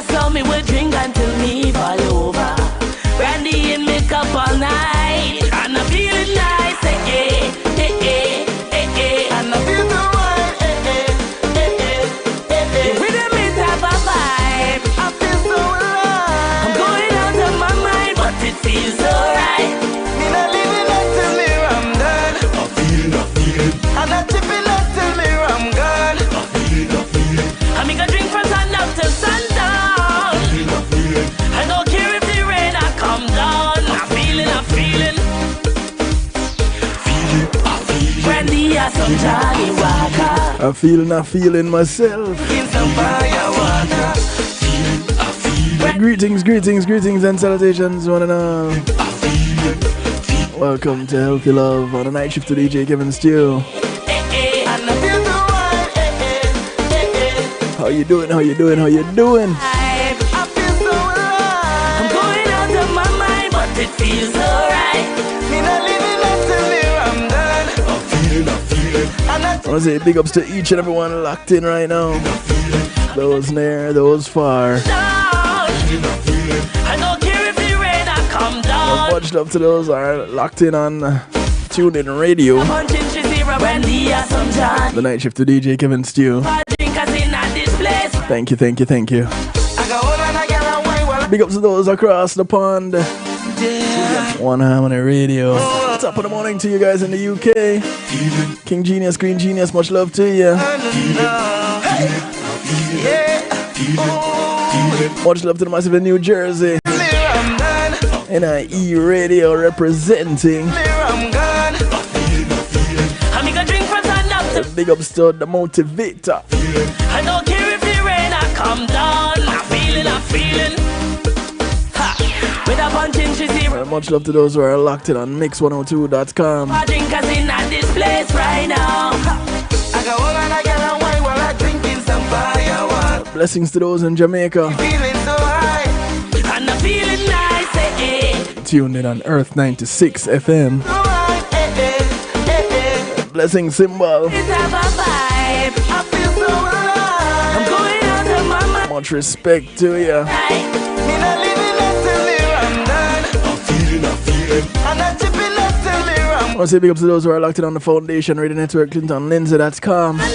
so me will drink until me fall over. Brandy in me cup all night, and I'm feeling nice, eh, eh, eh, eh, eh, eh. And I feel so right, eh, eh, eh, eh, eh, eh. With a me type of vibe, I feel so alive. I'm going out of my mind, but it feels alright. Me not living until me I'm done. I feel, I'm not tipping until me I'm gone. I feel. I'm gonna drink from sun up till sundown. I don't care if the rain I come down. I'm feeling. Brandy or some Johnny Walker. I'm feeling myself. In some fire water. Greetings and salutations, one and all. Welcome to Healthy Love on the night shift to DJ Kevin Steele. How you doing? I feel so alive. I'm going out of my mind, but it feels alright. Me not living until me I'm done. I feel. I want to say big ups to each and everyone locked in right now. Those near, those far. I don't care if the rain I come down. Much love to those who are locked in on TuneIn Radio. The night shift to DJ Kevin Steele. Thank you. Big ups to those across the pond. One Harmony Radio. Top of the morning to you guys in the UK. King Genius, Green Genius, much love to you. Much love to the massive in New Jersey. NIE Radio representing. Big ups to the motivator. I don't care if the rain I come down. I'm feeling. With a bunch in zero. Much love to those who are locked in on mix102.com. I drink us in at this place right now. I got one and I get away while I drinking some firewater. Blessings to those in Jamaica. Feeling so high, and I'm feeling nice, eh, eh. Tuned in on Earth 96 FM. So high, eh, eh, eh. Blessings symbol. It's have a vibe. I feel so alive. I'm going out of my mind. Much respect to you. Me not living until me I'm done. I'm feeling. I'm not tipping until me I'm I want to say big up to those who are locked in on the Foundation Radio Network, ClintonLindsay.com. down.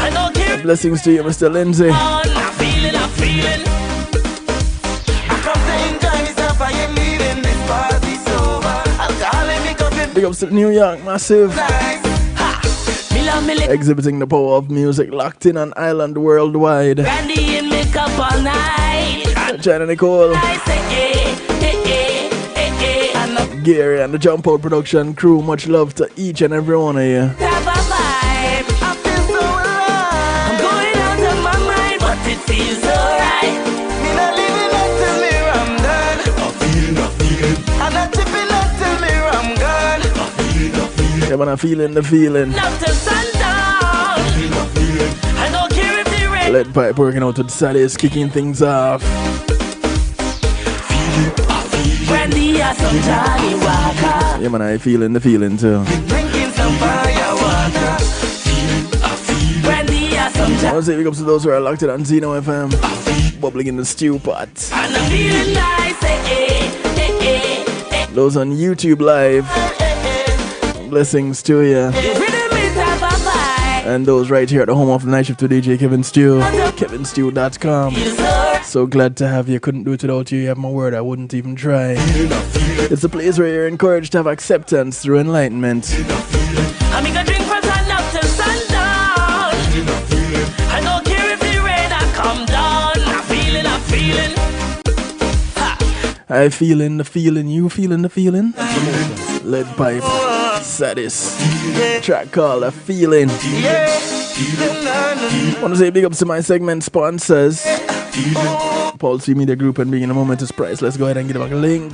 I don't care. Blessings to you, Mr. Lindsay. I'm feeling. I come to enjoy myself. I ain't leaving this party's over. Alcohol in me cup in Big ups to New York, massive. nice. Me love Exhibiting the power of music, locked in on Island worldwide. Brandy in me cup all night. China Nicole, I say, and I Gary, and the Jump Out production crew. Much love to each and every one of you. have a vibe. I feel so alive. I'm going out of my mind, but it feels alright. Me not living until me I'm done. I feel. I'm not tipping until me I'm gone. Yeah, man, I'm feeling the feeling. Up till sundown. I don't care if the rain. Lead pipe working out to the Saturdays, kicking things off. Brandy or some Johnny Walker. Yeah, man, I feeling the feeling too. Drinking some firewater. Brandy or some I Johnny. want to say big ups to those who are locked in on Zeno FM. Bubbling in the stew pot. And I'm feeling nice, Those on YouTube Live. Blessings to you. Rhythm is have a vibe. And those right here at the home of the night shift to DJ Kevin Steele. KevinSteele.com. So glad to have you. Couldn't do it without you. You have my word, I wouldn't even try. It's a place where you're encouraged to have acceptance through enlightenment. I'm gonna drink from sun up till sundown. I don't care if the rain I come down. I'm feeling. I feeling the feeling, you feeling the feeling? Lead pipe, Sadis. Track called A Feeling. Want to say big ups to my segment sponsors. Paul C Media Group and Being in a Moment is Price. Let's go ahead and get back a link.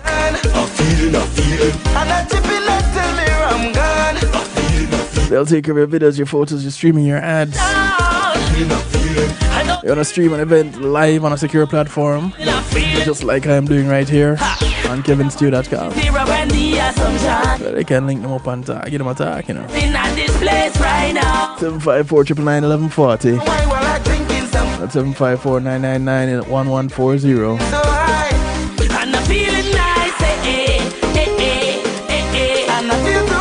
They'll take care of your videos, your photos, your streaming, your ads. You want to stream an event live on a secure platform, just like I'm doing right here on KevinSteele.com. So they can link them up and get them attack, you know. 754-999-1140. That's 754-999-1140. And I'm feeling nice, and I feel so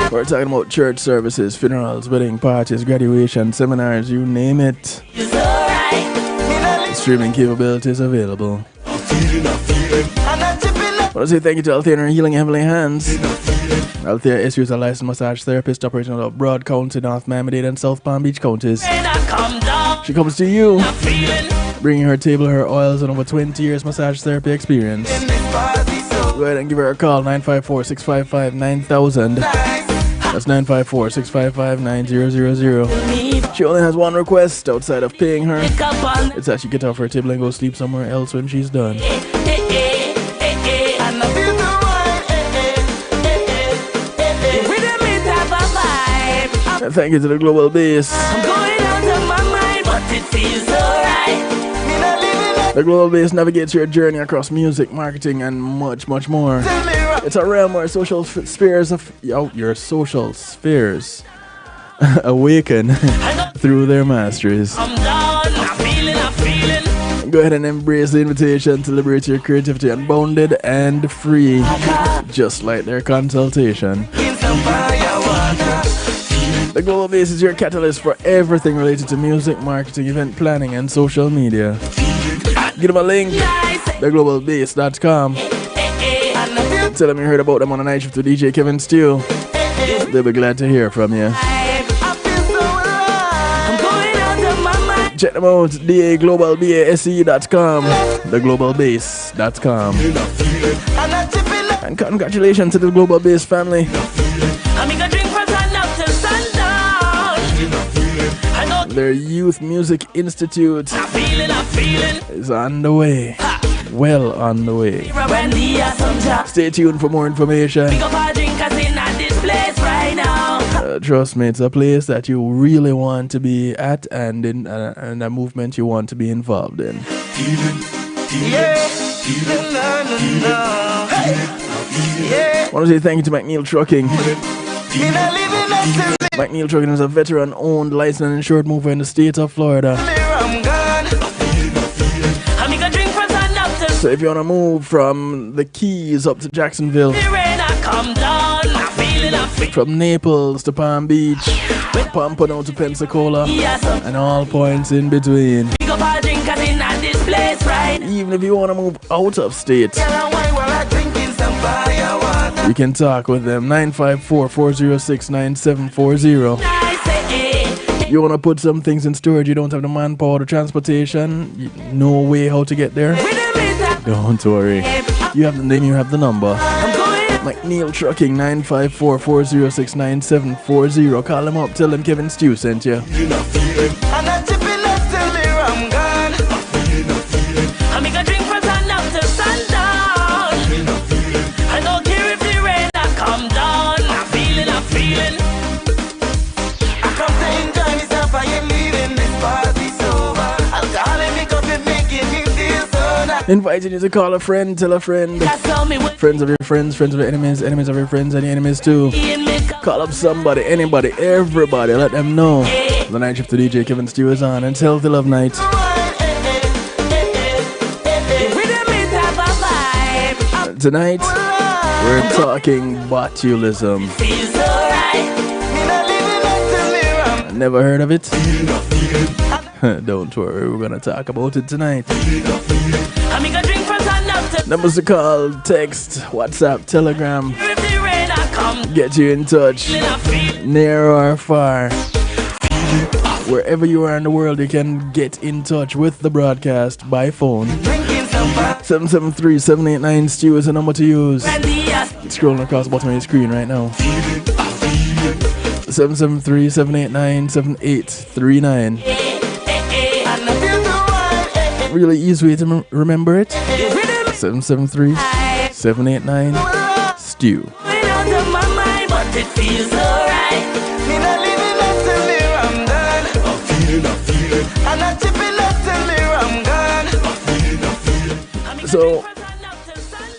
right, We're talking about church services, funerals, wedding parties, graduation, seminars, you name it. it's alright. Streaming capabilities available. I want to say thank you to Althea Healing Heavenly Hands. Althea SU is a licensed massage therapist operating out of Broad County, North Miami-Dade, and South Palm Beach counties. She comes to you, bringing her table, her oils, and over 20 years massage therapy experience. Go ahead and give her a call, 954-655-9000. That's 954-655-9000. She only has one request outside of paying her. It's that she get off her table and go sleep somewhere else when she's done. Thank you to the Global Base. I'm going out of my mind, but it feels alright. The Global Base navigates your journey across music, marketing, and much, much more. It's a realm where social spheres of your social spheres awaken through their masteries. I'm done, I'm feeling. Go ahead and embrace the invitation to liberate your creativity unbounded and free, just like their consultation. The Global Base is your catalyst for everything related to music, marketing, event planning, and social media. Give them a link, theglobalbase.com. Tell them you heard about them on the night shift with DJ Kevin Steele. They'll be glad to hear from you. Check them out, daglobalbase.com, theglobalbase.com. And congratulations to the Global Base family. Their Youth Music Institute is on the way. Well on the way. Stay tuned for more information. Trust me, it's a place that you really want to be at and in a movement you want to be involved in. I want to say thank you to McNeil Trucking. McNeil Trucking is a veteran-owned, licensed and insured mover in the state of Florida. So if you want to move from the Keys up to Jacksonville, from Naples to Palm Beach, Pompano to Pensacola, and all points in between, even if you want to move out of state, you can talk with them, 954-406-9740. You want to put some things in storage, you don't have the manpower or transportation, no way how to get there? Don't worry. You have the name, you have the number. McNeil Trucking, 954-406-9740. Call them up, tell them Kevin Stew sent you. Inviting you to call a friend, tell a friend. Friends of your friends, friends of your enemies, enemies of your friends, and your enemies too. Call up somebody, anybody, everybody. Let them know the night shift to DJ Kevin Stew is on. It's Healthy Love Night. Tonight, we're talking botulism. Never heard of it? Don't worry, we're gonna talk about it tonight. Numbers to call, text, WhatsApp, Telegram. Get you in touch, near or far. Wherever you are in the world, you can get in touch with the broadcast by phone. 773-789-STEW is the number to use. It's scrolling across the bottom of your screen right now. 773-789-7839. Really easy way to remember it. 773-789-STEW. So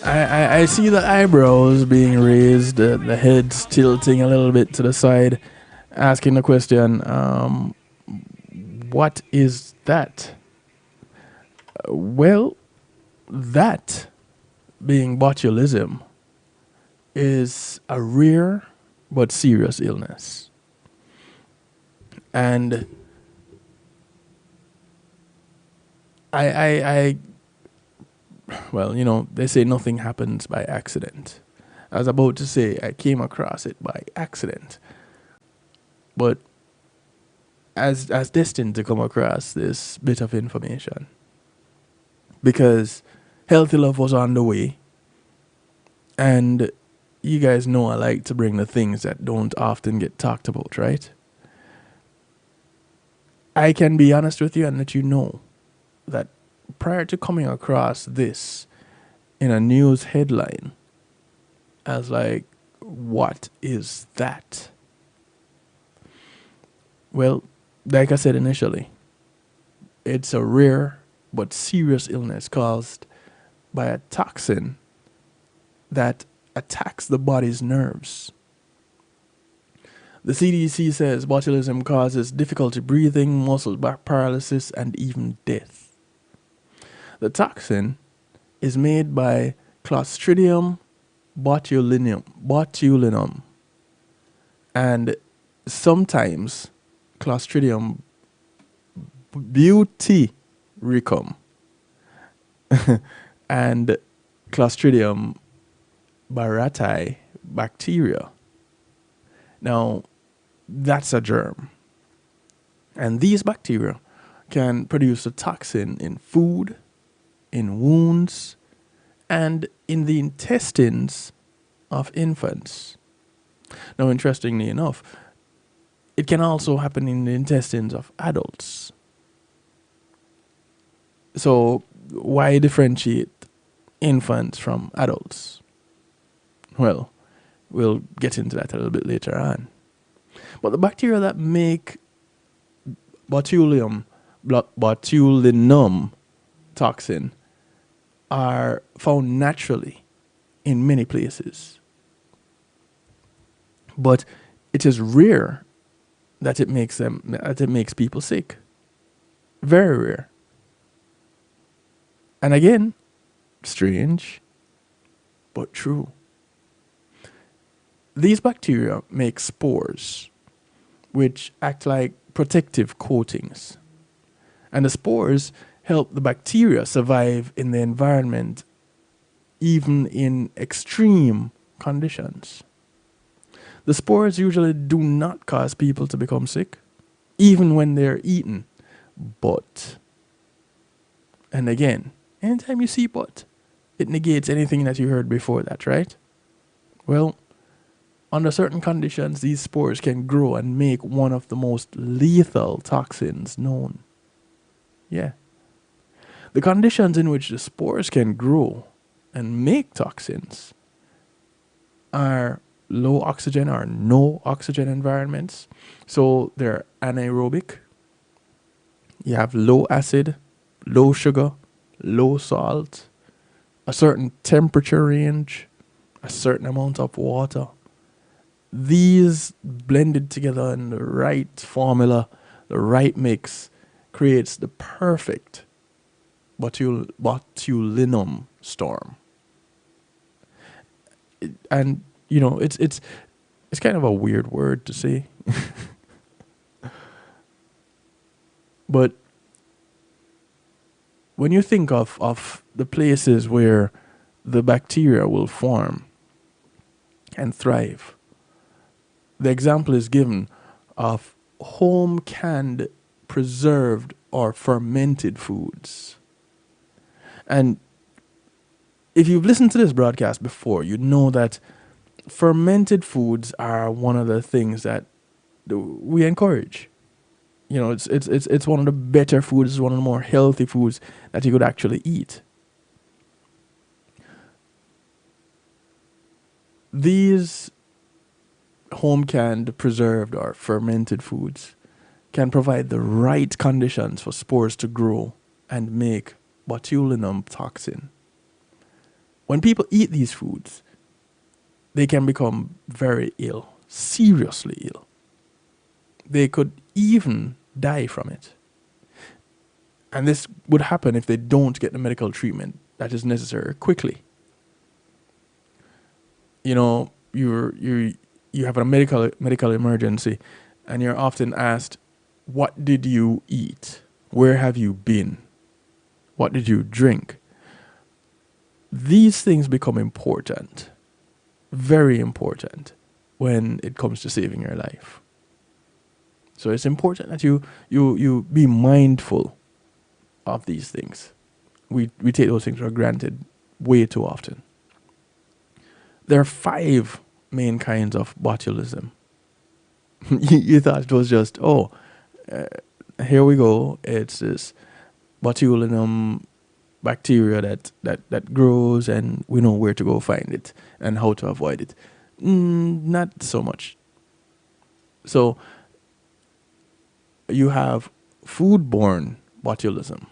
I see the eyebrows being raised, the head tilting a little bit to the side, asking the question, what is that? Well, that being botulism is a rare but serious illness. And I well, they say nothing happens by accident. I was about to say I came across it by accident, but as destined to come across this bit of information because Healthy Love was on the way, and you guys know I like to bring the things that don't often get talked about, right? I can be honest with you and let you know that prior to coming across this in a news headline, I was like, what is that? Well, like I said initially, it's a rare but serious illness caused by a toxin that attacks the body's nerves. The CDC says botulism causes difficulty breathing, muscle paralysis, and even death. The toxin is made by Clostridium botulinum, and sometimes Clostridium butyricum and Clostridium baratai bacteria. Now, that's a germ. And these bacteria can produce a toxin in food, in wounds, and in the intestines of infants. Now, interestingly enough, it can also happen in the intestines of adults. So, why differentiate infants from adults? Well, we'll get into that a little bit later on. But the bacteria that make botulinum toxin are found naturally in many places. But it is rare that it makes people sick. Very rare. And again, strange, but true. These bacteria make spores, which act like protective coatings. And the spores help the bacteria survive in the environment, even in extreme conditions. The spores usually do not cause people to become sick, even when they're eaten. But, and again, anytime you see but, it negates anything that you heard before that, right? Well, under certain conditions, these spores can grow and make one of the most lethal toxins known. Yeah. The conditions in which the spores can grow and make toxins are low oxygen or no oxygen environments. So they're anaerobic. You have low acid, low sugar, low salt, a certain temperature range, a certain amount of water. These blended together in the right formula, the right mix, creates the perfect botulinum storm. And it's kind of a weird word to say. But when you think of the places where the bacteria will form and thrive, the example is given of home canned, preserved, or fermented foods. And if you've listened to this broadcast before, you know that fermented foods are one of the things that we encourage. It's one of the better foods, it's one of the more healthy foods that you could actually eat. These home canned, preserved, or fermented foods can provide the right conditions for spores to grow and make botulinum toxin. When people eat these foods, they can become very ill, seriously ill. They could even die from it. And this would happen if they don't get the medical treatment that is necessary quickly. You know, you have a medical emergency, and you're often asked, "What did you eat? Where have you been? What did you drink?" These things become important, very important, when it comes to saving your life. So it's important that you be mindful of these things. We take those things for granted way too often. There are 5 main kinds of botulism. You thought it was just, here we go. It's this botulinum bacteria that grows, and we know where to go find it and how to avoid it. Not so much. So you have foodborne botulism,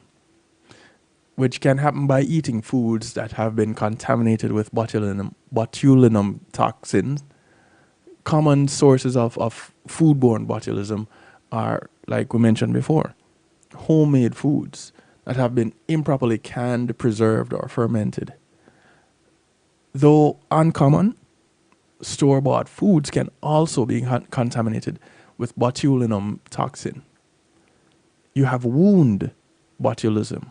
which can happen by eating foods that have been contaminated with botulinum toxins. Common sources of foodborne botulism are, like we mentioned before, homemade foods that have been improperly canned, preserved, or fermented. Though uncommon, store-bought foods can also be contaminated with botulinum toxin. You have wound botulism.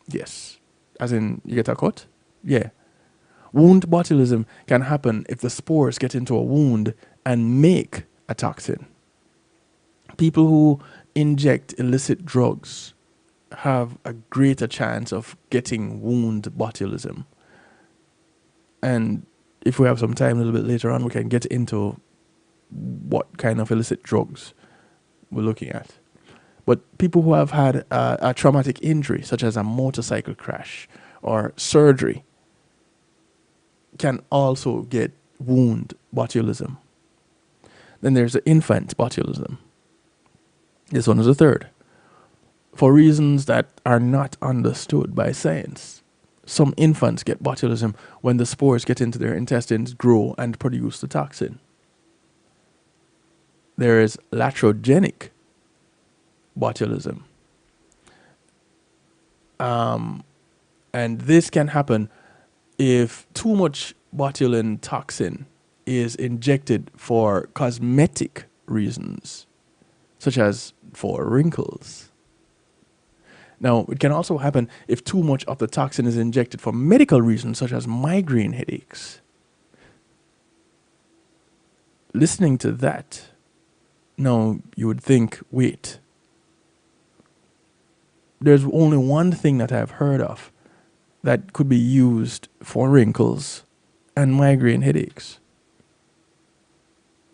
Yes. As in, you get a cut? Yeah. Wound botulism can happen if the spores get into a wound and make a toxin. People who inject illicit drugs have a greater chance of getting wound botulism. And if we have some time a little bit later on, we can get into what kind of illicit drugs we're looking at. But people who have had a traumatic injury, such as a motorcycle crash or surgery, can also get wound botulism. Then there's the infant botulism. This one is the third. For reasons that are not understood by science, some infants get botulism when the spores get into their intestines, grow, and produce the toxin. There is iatrogenic botulism. And this can happen if too much botulin toxin is injected for cosmetic reasons, such as for wrinkles. Now, it can also happen if too much of the toxin is injected for medical reasons, such as migraine headaches. Listening to that, now you would think, wait, there's only one thing that I've heard of that could be used for wrinkles and migraine headaches.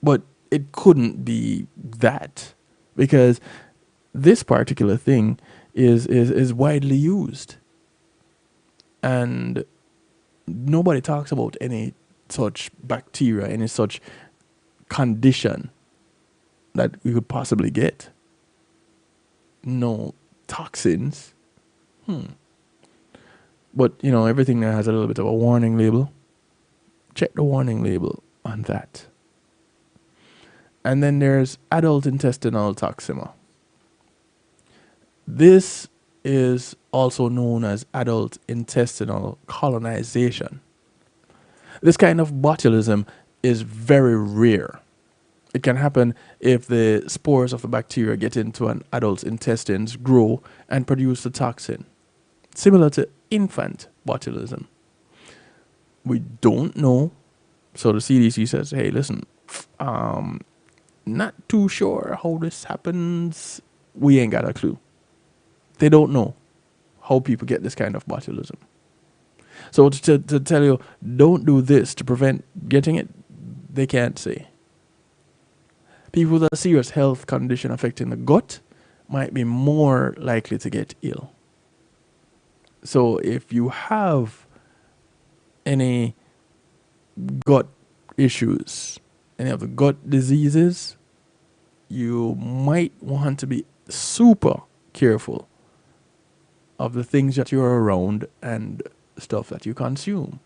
But it couldn't be that, because this particular thing is widely used. And nobody talks about any such bacteria, any such condition that we could possibly get. No toxins. But, you know, everything that has a little bit of a warning label, check the warning label on that. And then there's adult intestinal toxemia. This is also known as adult intestinal colonization. This kind of botulism is very rare. It can happen if the spores of the bacteria get into an adult's intestines, grow, and produce the toxin. Similar to infant botulism. We don't know. So the CDC says, hey, listen, not too sure how this happens. We ain't got a clue. They don't know how people get this kind of botulism. So to tell you, don't do this to prevent getting it, they can't say. People with a serious health condition affecting the gut might be more likely to get ill. So if you have any gut issues, any of the gut diseases, you might want to be super careful of the things that you're around and stuff that you consume.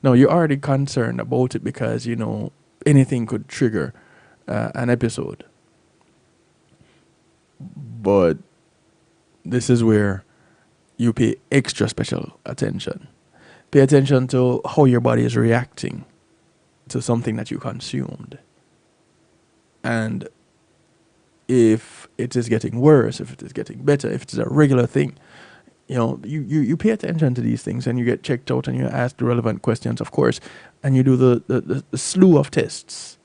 Now, you're already concerned about it because, you know, anything could trigger an episode. But this is where you pay extra special attention. Pay attention to how your body is reacting to something that you consumed. And if it is getting worse, if it is getting better, if it is a regular thing, you pay attention to these things, and you get checked out, and you ask the relevant questions, of course, and you do the slew of tests.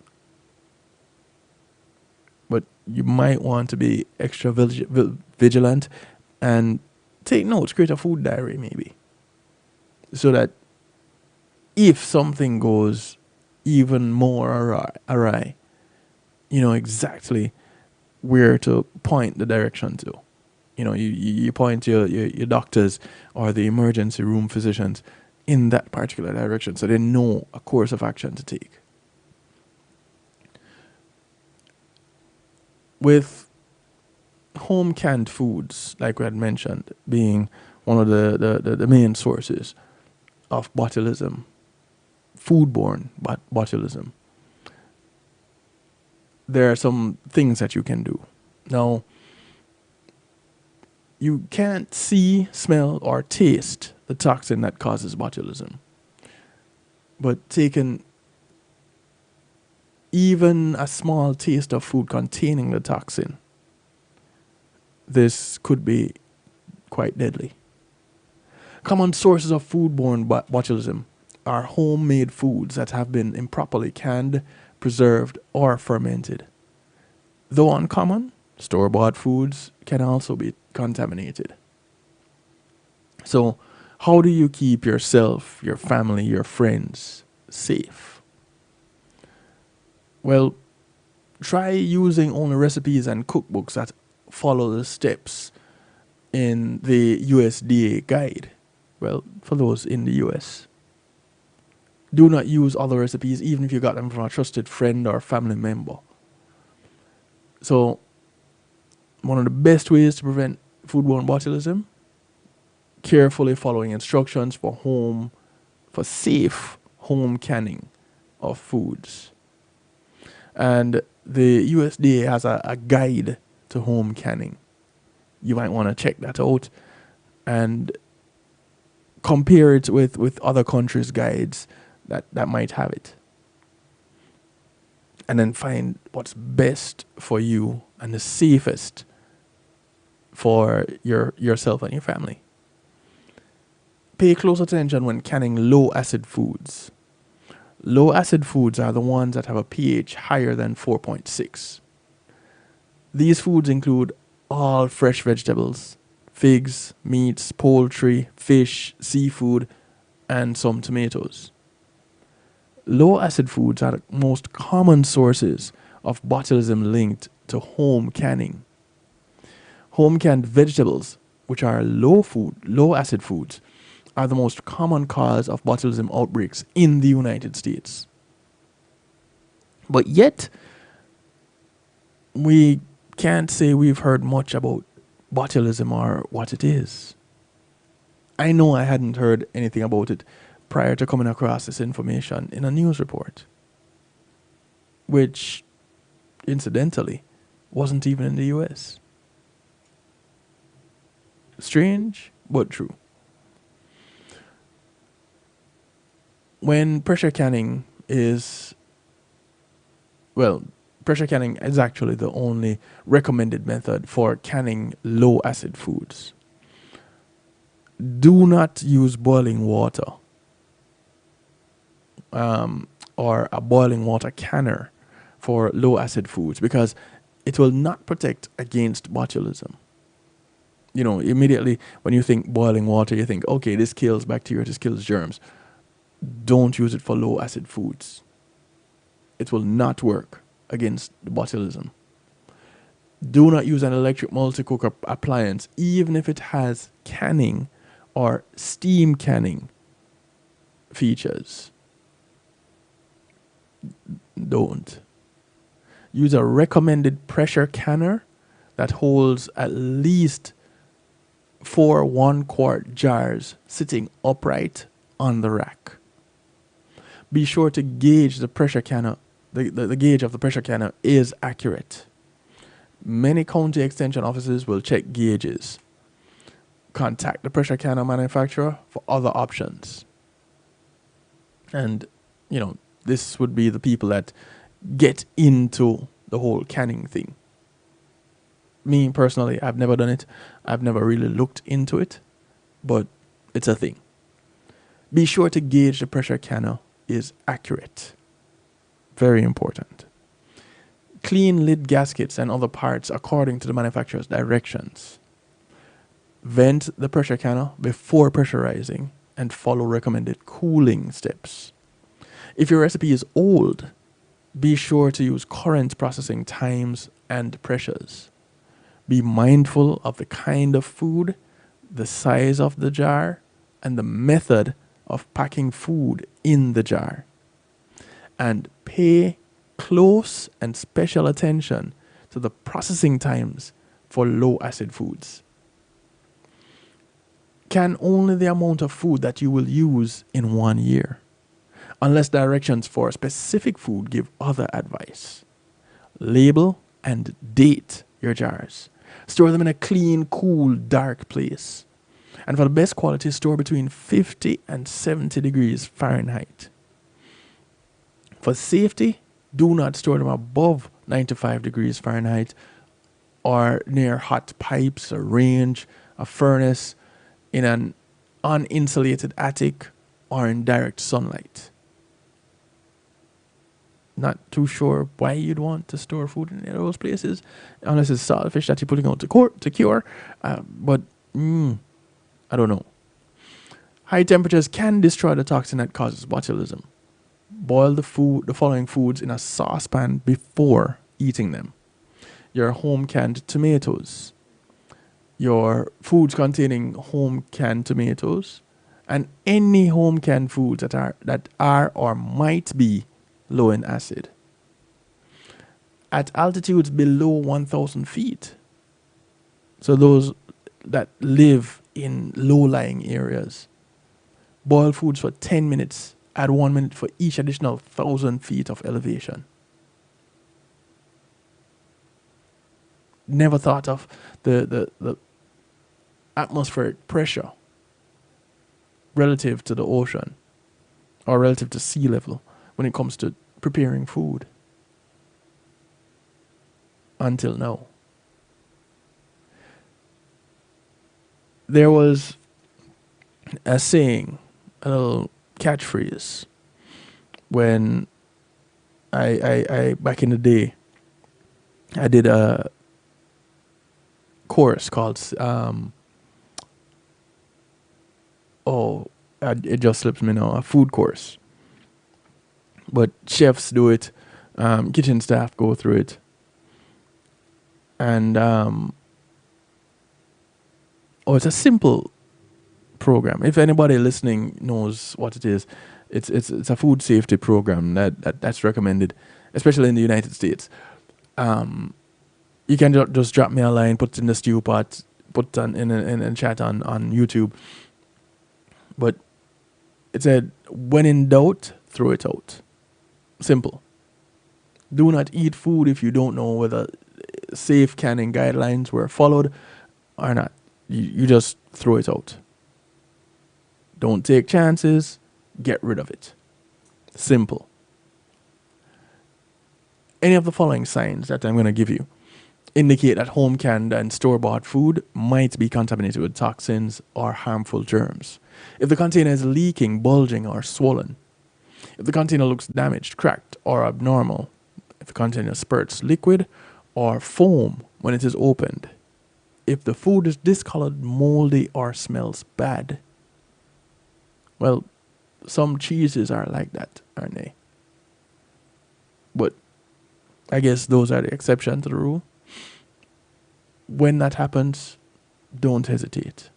But you might want to be extra vigilant and take notes, create a food diary maybe, so that if something goes even more awry, you know exactly where to point the direction to. You point your doctors or the emergency room physicians in that particular direction, so they know a course of action to take. With home canned foods, like we had mentioned, being one of the main sources of botulism, foodborne botulism, there are some things that you can do. Now, you can't see, smell, or taste the toxin that causes botulism. But taking even a small taste of food containing the toxin, this could be quite deadly. Common sources of foodborne botulism are homemade foods that have been improperly canned, preserved, or fermented. Though uncommon, store-bought foods can also be contaminated. So, how do you keep yourself, your family, your friends safe? Well, try using only recipes and cookbooks that follow the steps in the USDA guide. Well, for those in the US. Do not use other recipes, even if you got them from a trusted friend or family member. So, one of the best ways to prevent foodborne botulism, carefully following instructions for safe home canning of foods. And the USDA has a guide to home canning. You might want to check that out and compare it with other countries' guides that might have it. And then find what's best for you and the safest for yourself and your family. Pay close attention when canning low-acid foods. Low-acid foods are the ones that have a pH higher than 4.6. These foods include all fresh vegetables, figs, meats, poultry, fish, seafood, and some tomatoes. Low-acid foods are the most common sources of botulism linked to home canning. Home canned vegetables, which are low-acid foods, are the most common cause of botulism outbreaks in the United States. But yet, we can't say we've heard much about botulism or what it is. I know I hadn't heard anything about it prior to coming across this information in a news report, which, incidentally, wasn't even in the US. Strange, but true. When pressure canning is actually the only recommended method for canning low-acid foods. Do not use boiling water or a boiling water canner for low-acid foods, because it will not protect against botulism. Immediately when you think boiling water, you think, okay, this kills bacteria, this kills germs. Don't use it for low-acid foods. It will not work against the botulism. Do not use an electric multi-cooker appliance, even if it has canning or steam canning features. Don't. Use a recommended pressure canner that holds at least 4 1-quart jars sitting upright on the rack. Be sure to gauge the pressure canner the gauge of the pressure canner is accurate. Many county extension offices will check gauges. Contact the pressure canner manufacturer for other options. And, this would be the people that get into the whole canning thing. Me personally, I've never done it. I've never really looked into it, but it's a thing. Be sure to gauge the pressure canner is accurate. Very important. Clean lid gaskets and other parts according to the manufacturer's directions. Vent the pressure canner before pressurizing and follow recommended cooling steps. If your recipe is old, be sure to use current processing times and pressures. Be mindful of the kind of food, the size of the jar, and the method of packing food in the jar. And pay close and special attention to the processing times for low acid foods. Can only the amount of food that you will use in 1 year, unless directions for a specific food give other advice. Label and date your jars. Store them in a clean, cool, dark place. And for the best quality, store between 50 and 70 degrees Fahrenheit. For safety, do not store them above 95 degrees Fahrenheit or near hot pipes, a range, a furnace, in an uninsulated attic, or in direct sunlight. Not too sure why you'd want to store food in those places, unless it's saltfish that you're putting out to cure. But I don't know. High temperatures can destroy the toxin that causes botulism. Boil the following foods in a saucepan before eating them. Your home canned tomatoes, your foods containing home canned tomatoes, and any home canned foods that are or might be low in acid. At altitudes below 1,000 feet, so those that live in low-lying areas, boil foods for 10 minutes, add 1 minute for each additional 1,000 feet of elevation. Never thought of the atmospheric pressure relative to the ocean or relative to sea level when it comes to preparing food until now. There was a saying, a little catchphrase, when I back in the day, I did a course called it just slips me now, a food course. But chefs do it, kitchen staff go through it, and it's a simple program. If anybody listening knows what it is, it's a food safety program that's recommended, especially in the United States. You can just drop me a line, put it in the stew pot, put it in a chat on YouTube. But it said, when in doubt, throw it out. Simple. Do not eat food if you don't know whether safe canning guidelines were followed or not. You just throw it out. Don't take chances. Get rid of it. Simple. Any of the following signs that I'm going to give you indicate that home canned and store-bought food might be contaminated with toxins or harmful germs. If the container is leaking, bulging, or swollen. If the container looks damaged, cracked, or abnormal. If the container spurts liquid or foam when it is opened. If the food is discolored, moldy, or smells bad. Well, some cheeses are like that, aren't they? But I guess those are the exception to the rule. When that happens, don't hesitate.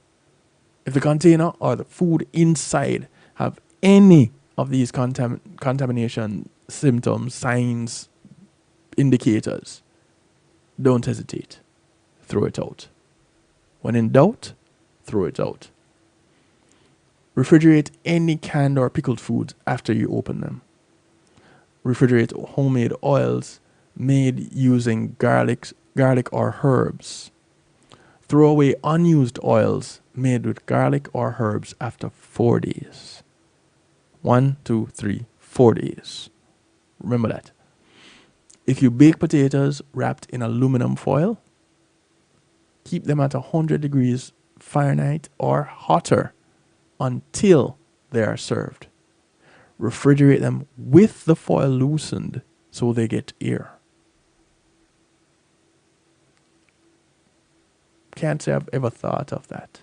If the container or the food inside have any of these contamination symptoms, signs, indicators, don't hesitate. Throw it out. When in doubt, throw it out. Refrigerate any canned or pickled foods after you open them. Refrigerate homemade oils made using garlic or herbs. Throw away unused oils made with garlic or herbs after 4 days. 1, 2, 3, 4 days. Remember that. If you bake potatoes wrapped in aluminum foil, keep them at 100 degrees Fahrenheit or hotter until they are served. Refrigerate them with the foil loosened so they get air. Can't say I've ever thought of that.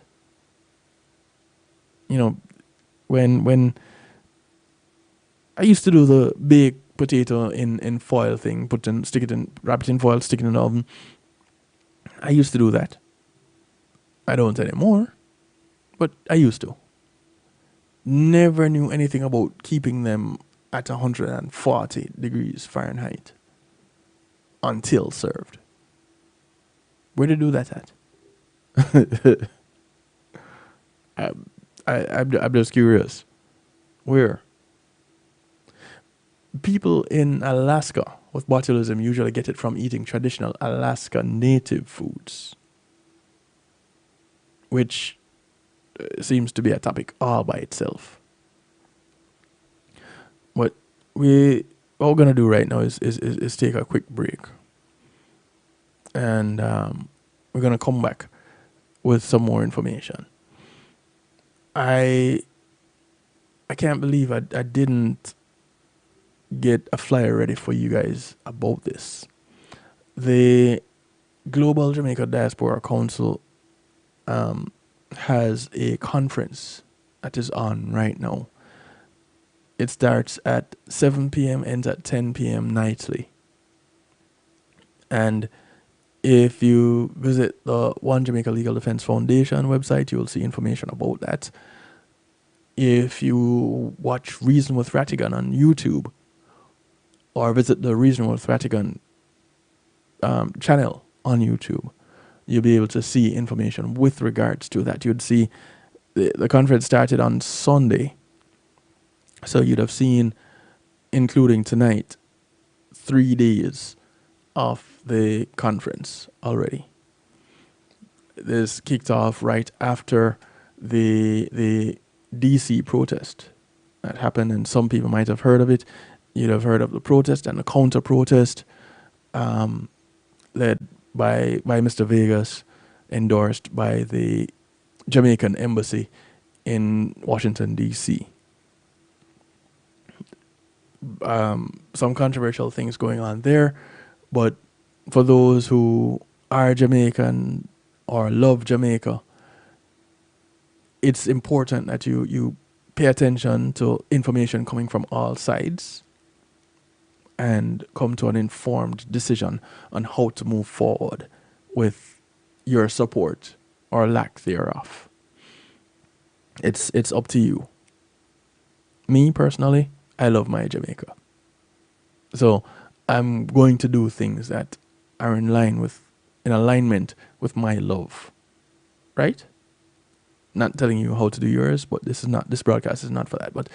You know, when I used to do the baked potato in foil thing, wrap it in foil, stick it in the oven. I used to do that. I don't anymore, but I used to. Never knew anything about keeping them at 140 degrees Fahrenheit until served. Where did you do that at? I'm just curious. Where? People in Alaska with botulism usually get it from eating traditional Alaska native foods, which seems to be a topic all by itself. What we're gonna do right now is take a quick break, and we're gonna come back with some more information. I can't believe I didn't get a flyer ready for you guys about this. The Global Jamaica Diaspora Council has a conference that is on right now. It starts at 7 p.m., ends at 10 p.m. nightly. And if you visit the One Jamaica Legal Defense Foundation website, you will see information about that. If you watch Reason with Ratigan on YouTube, or visit the Reason with Ratigan channel on YouTube, you'll be able to see information with regards to that. You'd see the conference started on Sunday, so you'd have seen, including tonight, 3 days of the conference already. This kicked off right after the DC protest that happened, and some people might have heard of it. You'd have heard of the protest and the counter-protest led by Mr. Vegas, endorsed by the Jamaican embassy in Washington, D.C. Some controversial things going on there, but for those who are Jamaican or love Jamaica, it's important that you pay attention to information coming from all sides and come to an informed decision on how to move forward with your support or lack thereof. It's up to you. Me personally, I love my Jamaica. So I'm going to do things that are in alignment with my love. Right? Not telling you how to do yours, but this broadcast is not for that. But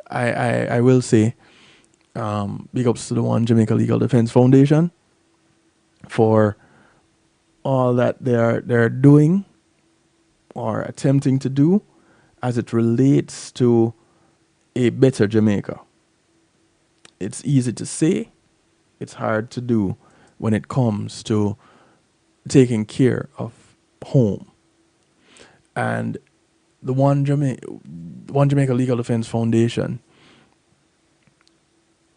I will say big ups to the One Jamaica Legal Defense Foundation for all that they're doing or attempting to do as it relates to a better Jamaica. It's easy to say, it's hard to do when it comes to taking care of home. And the One Jamaica Legal Defense Foundation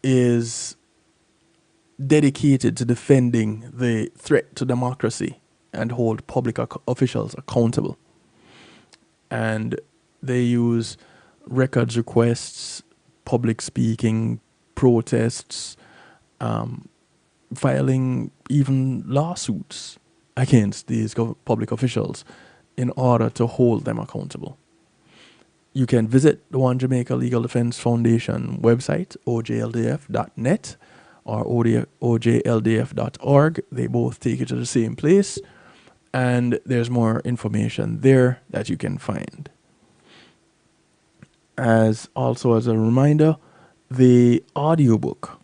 is dedicated to defending the threat to democracy and hold public officials accountable. And they use records requests, public speaking, protests, filing even lawsuits against these public officials in order to hold them accountable. You can visit the One Jamaica Legal Defense Foundation website, ojldf.net or ojldf.org. They both take you to the same place, and there's more information there that you can find. As a reminder, the audiobook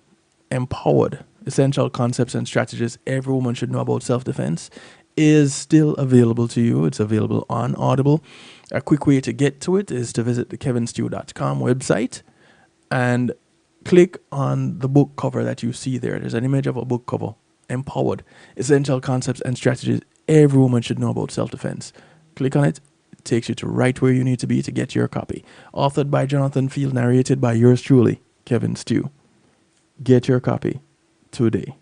Empowered, Essential Concepts and Strategies Every Woman Should Know About Self-Defense, is still available to you. It's available on Audible. A quick way to get to it is to visit the kevinstew.com website and click on the book cover that you see there. There's an image of a book cover. Empowered, Essential Concepts and Strategies Every Woman Should Know About Self-Defense. Click on it. It takes you to right where you need to be to get your copy. Authored by Jonathan Field, narrated by yours truly, Kevin Stew. Get your copy today.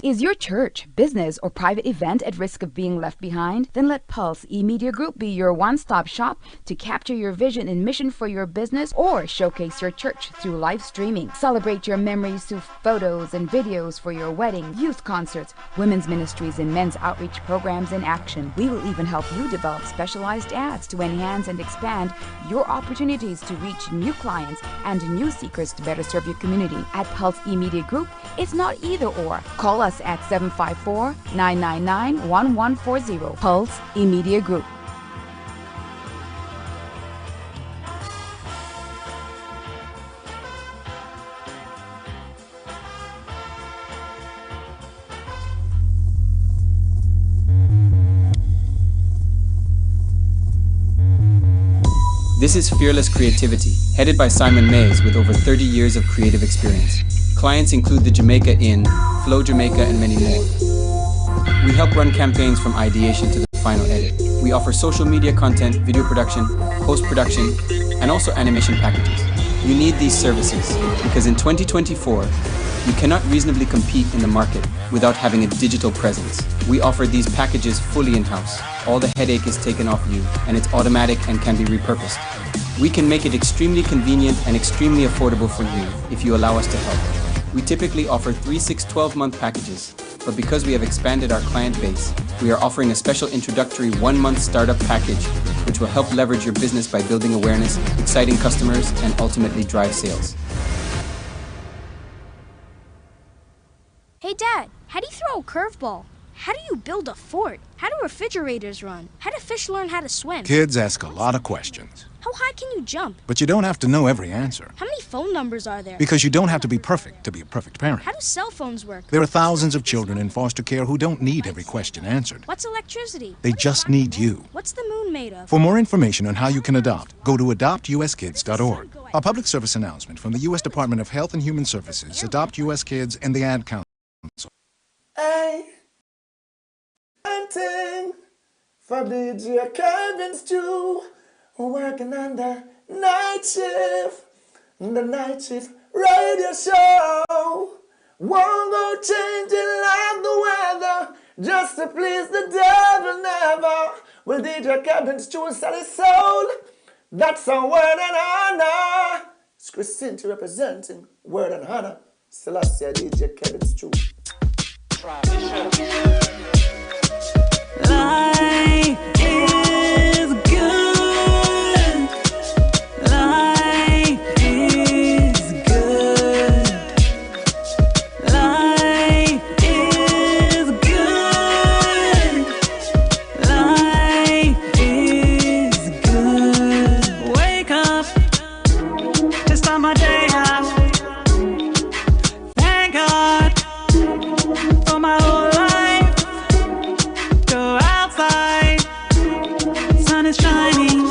Is your church, business, or private event at risk of being left behind? Then let Pulse eMedia Group be your one-stop shop to capture your vision and mission for your business or showcase your church through live streaming. Celebrate your memories through photos and videos for your wedding, youth concerts, women's ministries, and men's outreach programs in action. We will even help you develop specialized ads to enhance and expand your opportunities to reach new clients and new seekers to better serve your community. At Pulse eMedia Group, it's not either or. Call us at 754-999-1140. Pulse eMedia Group. This is Fearless Creativity, headed by Simon Mays with over 30 years of creative experience. Clients include the Jamaica Inn, Flow Jamaica, and many more. We help run campaigns from ideation to the final edit. We offer social media content, video production, post-production, and also animation packages. You need these services because in 2024, you cannot reasonably compete in the market without having a digital presence. We offer these packages fully in-house. All the headache is taken off you, and it's automatic and can be repurposed. We can make it extremely convenient and extremely affordable for you if you allow us to help. We typically offer 3, 6, 12-month packages, but because we have expanded our client base, we are offering a special introductory 1-month startup package, which will help leverage your business by building awareness, exciting customers, and ultimately drive sales. Hey Dad, how do you throw a curveball? How do you build a fort? How do refrigerators run? How do fish learn how to swim? Kids ask a lot of questions. How high can you jump? But you don't have to know every answer. How many phone numbers are there? Because you don't have to be perfect to be a perfect parent. How do cell phones work? There are thousands of children in foster care who don't need every question answered. What's electricity? They just need you. What's the moon made of? For more information on how you can adopt, go to adoptuskids.org. A public service announcement from the U.S. Department of Health and Human Services, Adopt U.S. Kids, and the Ad Council. Hey, hunting for DJ Kevin Stew, working on the night shift radio show. Won't go changing like the weather, just to please the devil never. Will DJ Kevin Stew sell his soul? That's a word and honor. It's Chris Cinti representing word and honor. Celestia DJ Kevin Stew. Life is good. Life is good. Life is good. Life is good. Wake up to start my day out. Thank God for my whole life. Go outside, sun is shining.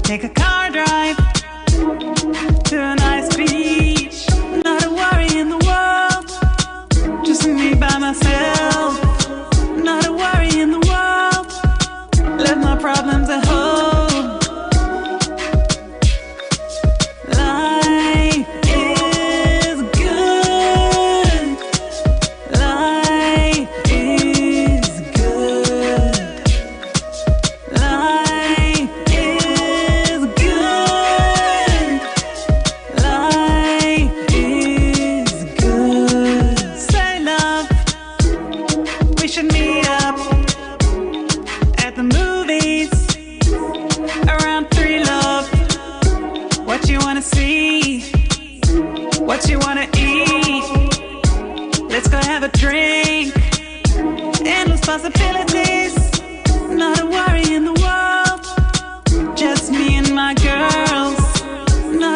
Take a car drive to a nice beach. Not a worry in the world, just me by myself. Not a worry in the world, left my problems at home. Life is good. Life is good. Life is good. Life is good. Say love, we should meet up at the movies around 3, love. What you wanna see? What you wanna eat? Let's go have a drink. Endless possibilities. Not a worry in the world. Just me and my girls. Not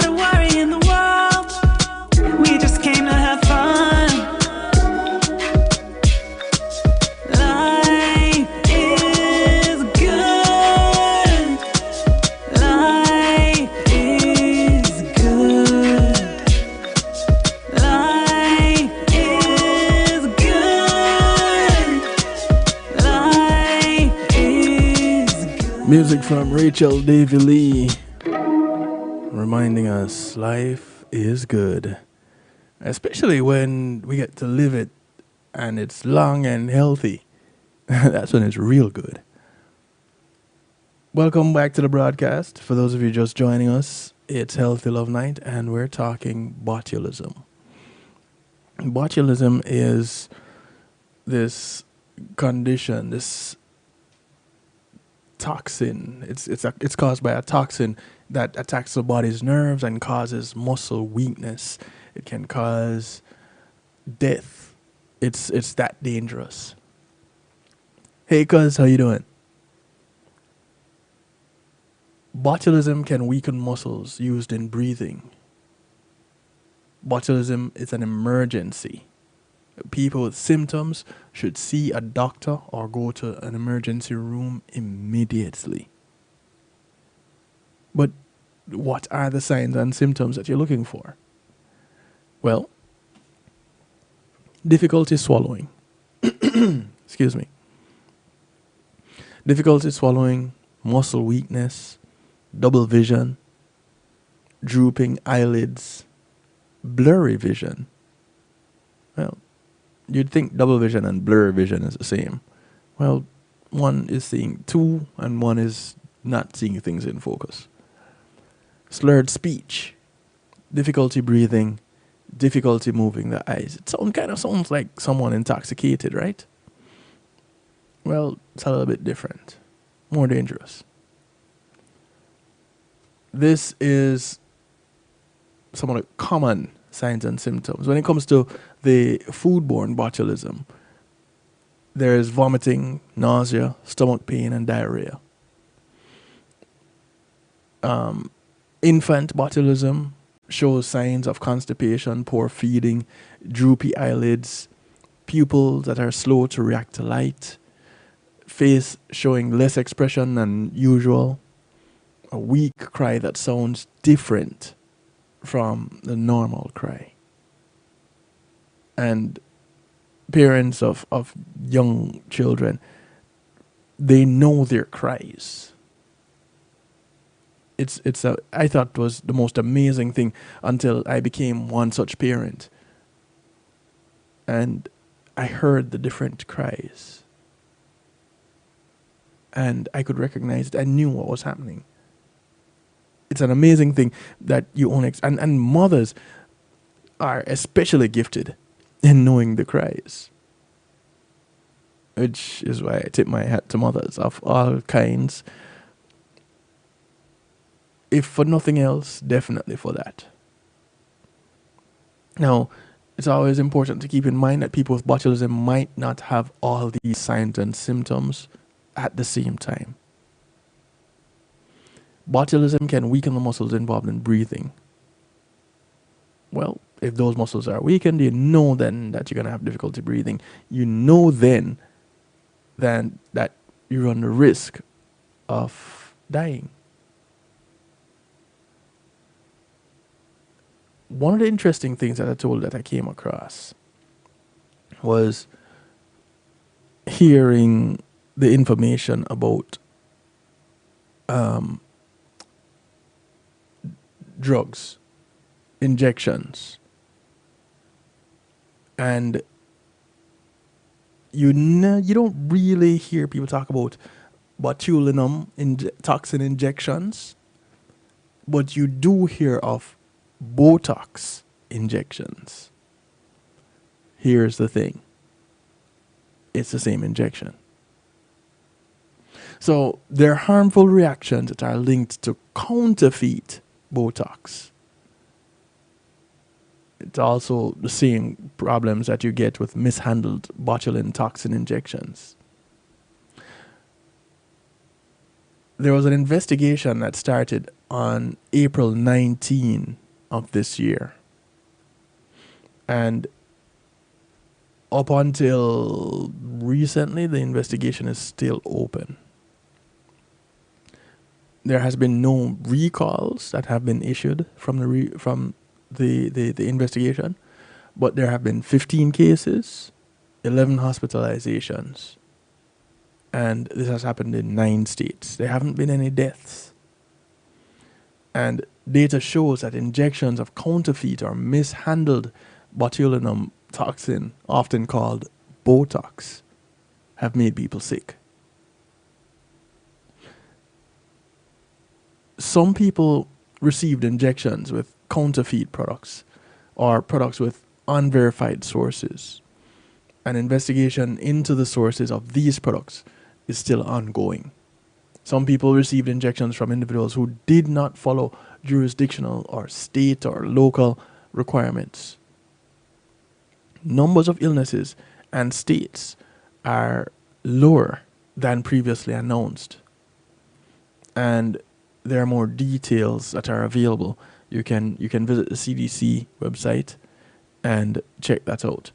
Music from Rachel Davy Lee, reminding us life is good, especially when we get to live it and it's long and healthy. That's when it's real good. Welcome back to the broadcast. For those of you just joining us, it's Healthy Love Night, and we're talking botulism. Botulism is this condition, this toxin. It's caused by a toxin that attacks the body's nerves and causes muscle weakness. It can cause death. It's that dangerous. Hey, cuz, how you doing? Botulism can weaken muscles used in breathing. Botulism is an emergency. People with symptoms should see a doctor or go to an emergency room immediately. But what are the signs and symptoms that you're looking for? Well, difficulty swallowing. Excuse me. Difficulty swallowing, muscle weakness, double vision, drooping eyelids, blurry vision. Well, you'd think double vision and blurry vision is the same. Well, one is seeing two and one is not seeing things in focus. Slurred speech, difficulty breathing, difficulty moving the eyes. It kind of sounds like someone intoxicated, right? Well, it's a little bit different, more dangerous. This is some of the common signs and symptoms. When it comes to the foodborne botulism, there is vomiting, nausea, stomach pain, and diarrhea. Infant botulism shows signs of constipation, poor feeding, droopy eyelids, pupils that are slow to react to light, face showing less expression than usual, a weak cry that sounds different from the normal cry. And parents of young children, they know their cries. I thought it was the most amazing thing until I became one such parent. And I heard the different cries. And I could recognize it. I knew what was happening. It's an amazing thing that you only... And mothers are especially gifted in knowing the cries. Which is why I tip my hat to mothers of all kinds. If for nothing else, definitely for that. Now, it's always important to keep in mind that people with botulism might not have all these signs and symptoms at the same time. Botulism can weaken the muscles involved in breathing. Well, if those muscles are weakened, you know then that you're going to have difficulty breathing. You know then that you run the risk of dying. One of the interesting things that I came across was hearing the information about drugs, injections, and you don't really hear people talk about botulinum toxin injections, but you do hear of Botox injections. Here's the thing. It's the same injection. So there are harmful reactions that are linked to counterfeit Botox. It's also the same problems that you get with mishandled botulinum toxin injections. There was an investigation that started on April 19 of this year. And up until recently, the investigation is still open. There has been no recalls that have been issued from the investigation, but there have been 15 cases, 11 hospitalizations, And this has happened in 9 states. There haven't been any deaths. And data shows that injections of counterfeit or mishandled botulinum toxin, often called Botox, have made people sick. Some people received injections with counterfeit products or products with unverified sources. An investigation into the sources of these products is still ongoing. Some people received injections from individuals who did not follow jurisdictional or state or local requirements. Numbers of illnesses and states are lower than previously announced. And there are more details that are available. You can visit the CDC website and check that out.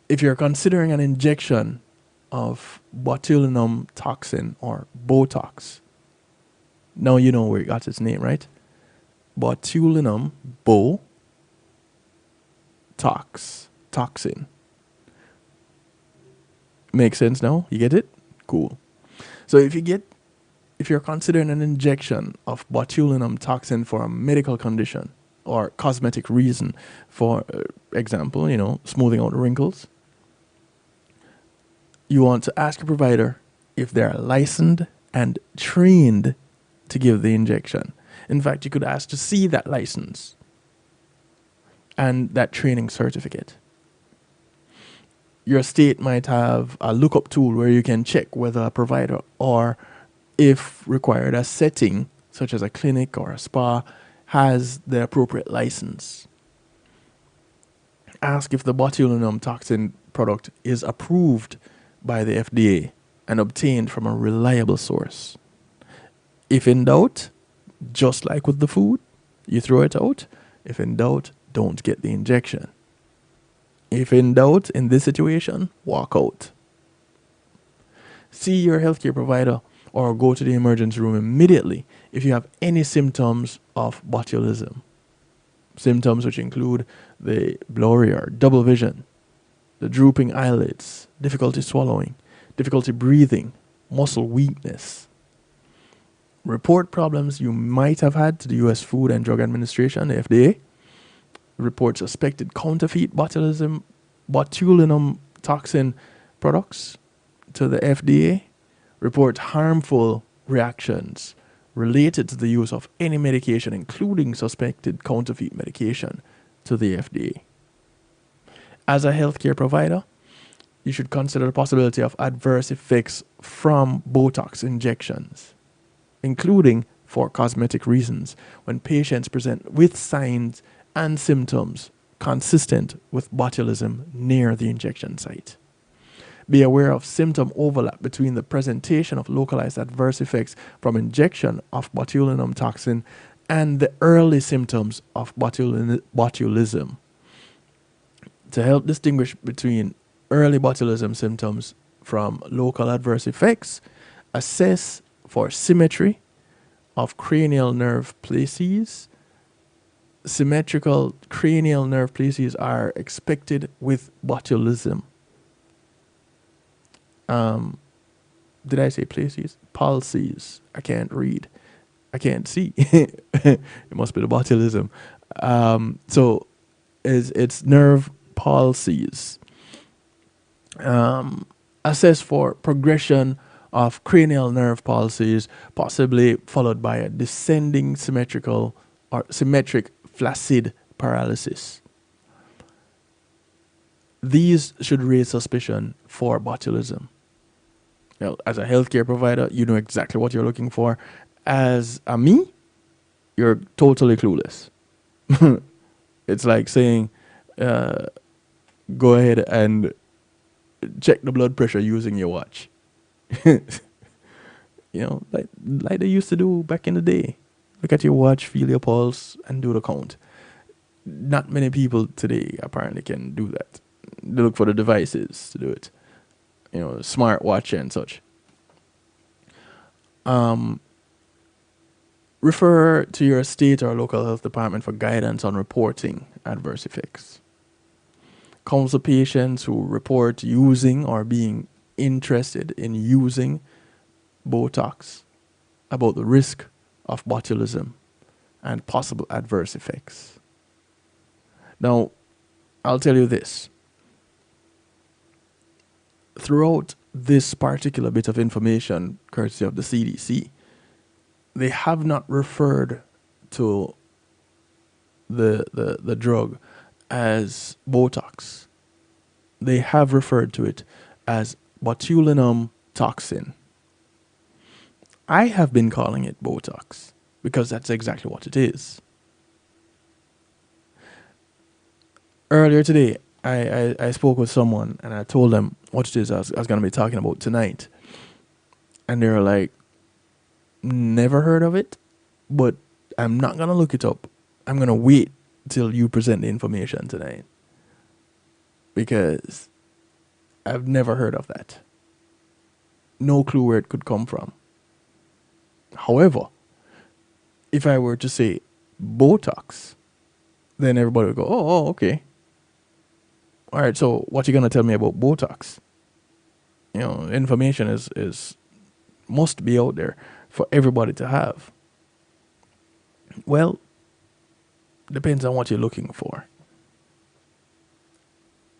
If you're considering an injection of botulinum toxin or Botox, now you know where it got its name, right? Botulinum, toxin. Makes sense now? You get it? Cool. So if you're considering an injection of botulinum toxin for a medical condition or cosmetic reason, for example, smoothing out wrinkles, you want to ask your provider if they're licensed and trained to give the injection. In fact, you could ask to see that license and that training certificate. Your state might have a lookup tool where you can check whether a provider, or if required, a setting such as a clinic or a spa, has the appropriate license. Ask if the botulinum toxin product is approved by the FDA and obtained from a reliable source. If in doubt, just like with the food, you throw it out. If in doubt, don't get the injection. If in doubt, in this situation, walk out. See your healthcare provider or go to the emergency room immediately if you have any symptoms of botulism. Symptoms which include the blurry or double vision, the drooping eyelids, difficulty swallowing, difficulty breathing, muscle weakness. Report problems you might have had to the U.S. Food and Drug Administration, the FDA. Report suspected counterfeit botulism toxin products to the FDA. Report harmful reactions related to the use of any medication, including suspected counterfeit medication, to the FDA. As a healthcare provider, you should consider the possibility of adverse effects from Botox injections, including for cosmetic reasons, when patients present with signs and symptoms consistent with botulism near the injection site. Be aware of symptom overlap between the presentation of localized adverse effects from injection of botulinum toxin and the early symptoms of botulism. To help distinguish between early botulism symptoms from local adverse effects, assess for symmetry of cranial nerve places. Symmetrical cranial nerve places are expected with botulism. Did I say places? Palsies. I can't read. I can't see. It must be the botulism. So it's nerve palsies. Assess for progression of cranial nerve palsies, possibly followed by a descending symmetric flaccid paralysis. These should raise suspicion for botulism. Now, as a healthcare provider, you know exactly what you're looking for. As a me, you're totally clueless. It's like saying, go ahead and check the blood pressure using your watch. Like they used to do back in the day. Look at your watch, feel your pulse, and do the count. Not many people today apparently can do that. They look for the devices to do it. Smartwatch and such. Refer to your state or local health department for guidance on reporting adverse effects. Counsel patients who report using or being interested in using Botox about the risk of botulism and possible adverse effects. Now, I'll tell you this. Throughout this particular bit of information, courtesy of the CDC, they have not referred to the drug as Botox. They have referred to it as botulinum toxin. I have been calling it Botox because that's exactly what it is. Earlier today, I spoke with someone and I told them what it is I was going to be talking about tonight. And they were like, never heard of it, but I'm not going to look it up. I'm going to wait till you present the information tonight. Because I've never heard of that. No clue where it could come from. However, if I were to say Botox, then everybody would go, oh, okay. All right, so what you going to tell me about Botox? You know, information is must be out there for everybody to have. Well, depends on what you're looking for.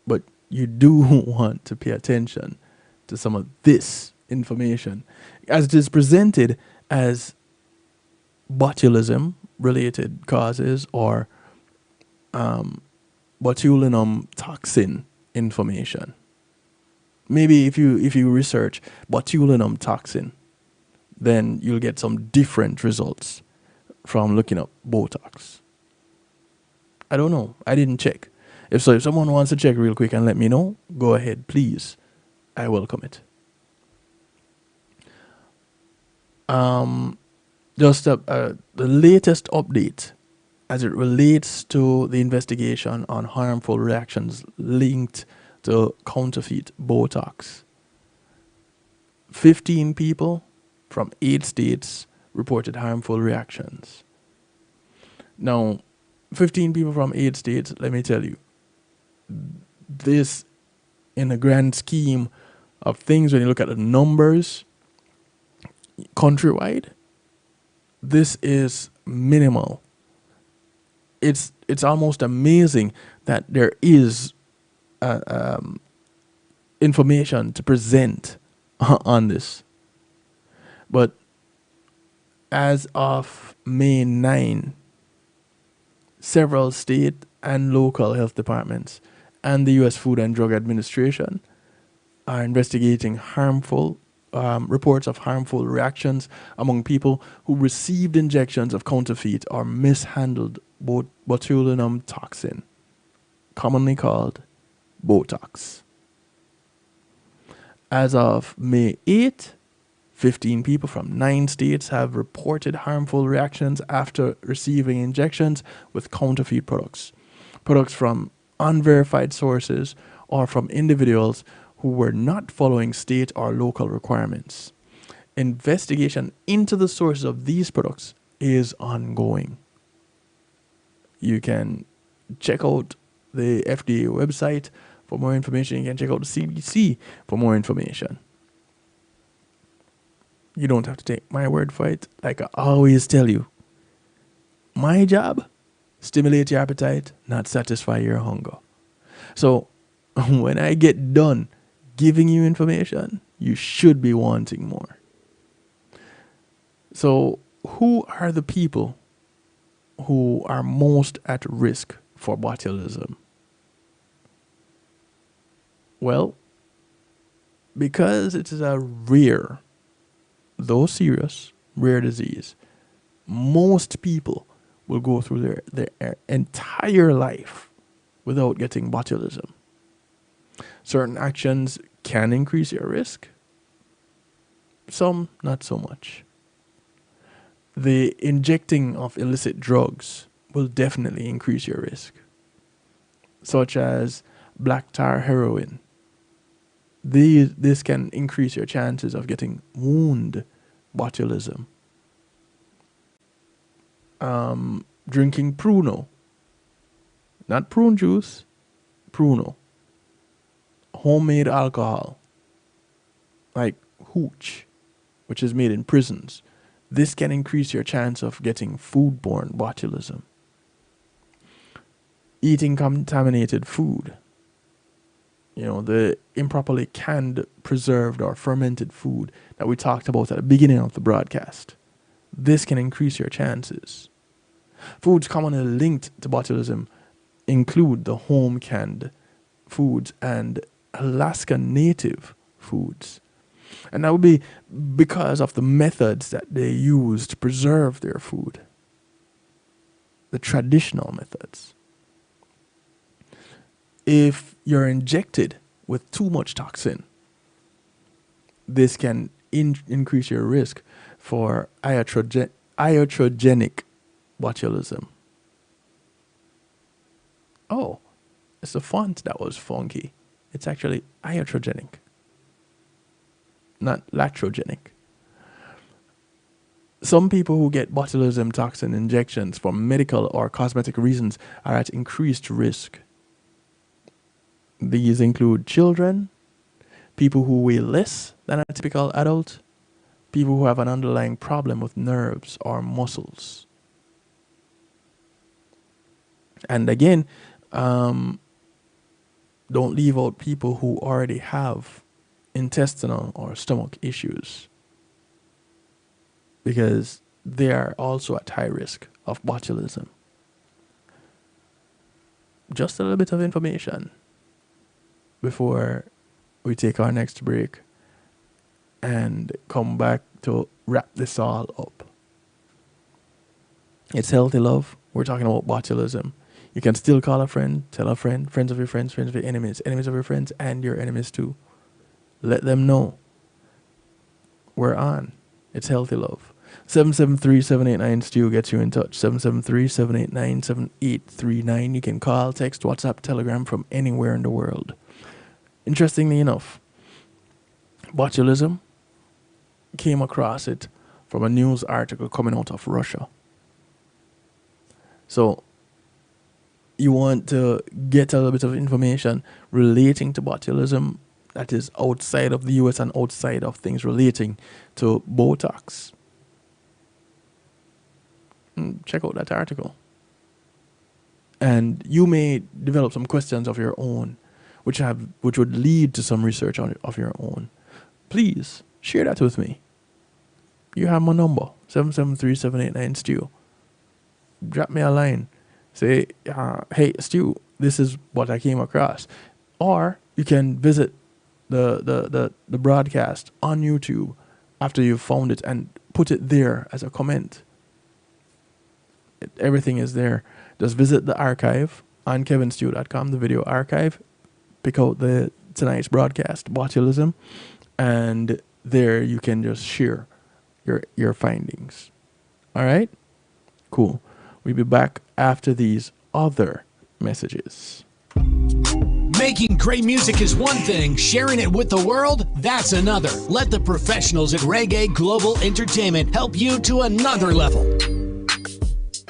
But you do want to pay attention to some of this information as it is presented as botulism related causes or botulinum toxin information. Maybe if you research botulinum toxin, then you'll get some different results from looking up Botox. I don't know. I didn't check. If someone wants to check real quick and let me know, go ahead, please. I welcome it. Just the latest update as it relates to the investigation on harmful reactions linked to counterfeit Botox. 15 people from 8 states reported harmful reactions. Now, 15 people from 8 states, let me tell you, this, in the grand scheme of things, when you look at the numbers countrywide, this is minimal. It's almost amazing that there is information to present on this. But as of May 9, several state and local health departments and the U.S. Food and Drug Administration are investigating reports of harmful reactions among people who received injections of counterfeit or mishandled botulinum toxin, commonly called Botox. As of May 8, 15 people from 9 states have reported harmful reactions after receiving injections with counterfeit products. Products from unverified sources or from individuals who were not following state or local requirements. Investigation into the sources of these products is ongoing. You can check out the FDA website for more information. You can check out the CDC for more information. You don't have to take my word for it. Like I always tell you, my job, stimulate your appetite, not satisfy your hunger. So when I get done giving you information, you should be wanting more. So who are the people who are most at risk for botulism? Well, because it is a rare, though serious, rare disease, most people will go through their entire life without getting botulism. Certain actions can increase your risk. Some, not so much. The injecting of illicit drugs will definitely increase your risk, such as black tar heroin. This can increase your chances of getting wound botulism. Drinking pruno, not prune juice, pruno, homemade alcohol, like hooch, which is made in prisons, this can increase your chance of getting foodborne botulism. Eating contaminated food, the improperly canned, preserved, or fermented food that we talked about at the beginning of the broadcast. This can increase your chances. Foods commonly linked to botulism include the home canned foods and Alaska native foods. And that would be because of the methods that they use to preserve their food. The traditional methods. If you're injected with too much toxin, this can increase your risk for iatrogenic botulism. Oh, it's the font that was funky. It's actually iatrogenic, not latrogenic. Some people who get botulism toxin injections for medical or cosmetic reasons are at increased risk. These include children, people who weigh less than a typical adult, people who have an underlying problem with nerves or muscles. And again, don't leave out people who already have intestinal or stomach issues, because they are also at high risk of botulism. Just a little bit of information before we take our next break and come back to wrap this all up. It's Healthy Love. We're talking about botulism. You can still call a friend, tell a friend, friends of your friends, friends of your enemies, enemies of your friends, and your enemies too. Let them know we're on. It's Healthy Love. 773-789-STEW gets you in touch. 773-789-7839. You can call, text, WhatsApp, Telegram from anywhere in the world. Interestingly enough, botulism, came across it from a news article coming out of Russia. So you want to get a little bit of information relating to botulism that is outside of the US and outside of things relating to Botox. Check out that article. And you may develop some questions of your own, which would lead to some research of your own. Please share that with me. You have my number, 773-789-STEW. Drop me a line. Say, hey, Stu, this is what I came across. Or you can visit the broadcast on YouTube after you've found it and put it there as a comment. Everything is there. Just visit the archive on kevinstew.com, the video archive. Pick out tonight's broadcast, botulism, and there you can just share your findings. All right? Cool. We'll be back after these other messages. Making great music is one thing, sharing it with the world, that's another. Let the professionals at Reggae Global Entertainment help you to another level.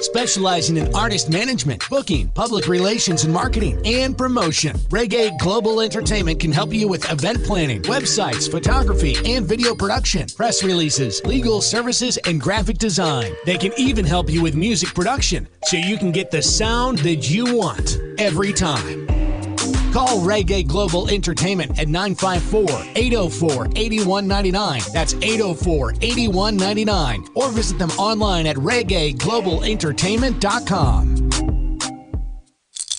Specializing in artist management, booking, public relations and marketing, and promotion, Reggae Global Entertainment can help you with event planning, websites, photography, and video production, press releases, legal services, and graphic design. They can even help you with music production, so you can get the sound that you want every time. Call Reggae Global Entertainment at 954-804-8199. That's 804-8199. Or visit them online at reggaeglobalentertainment.com.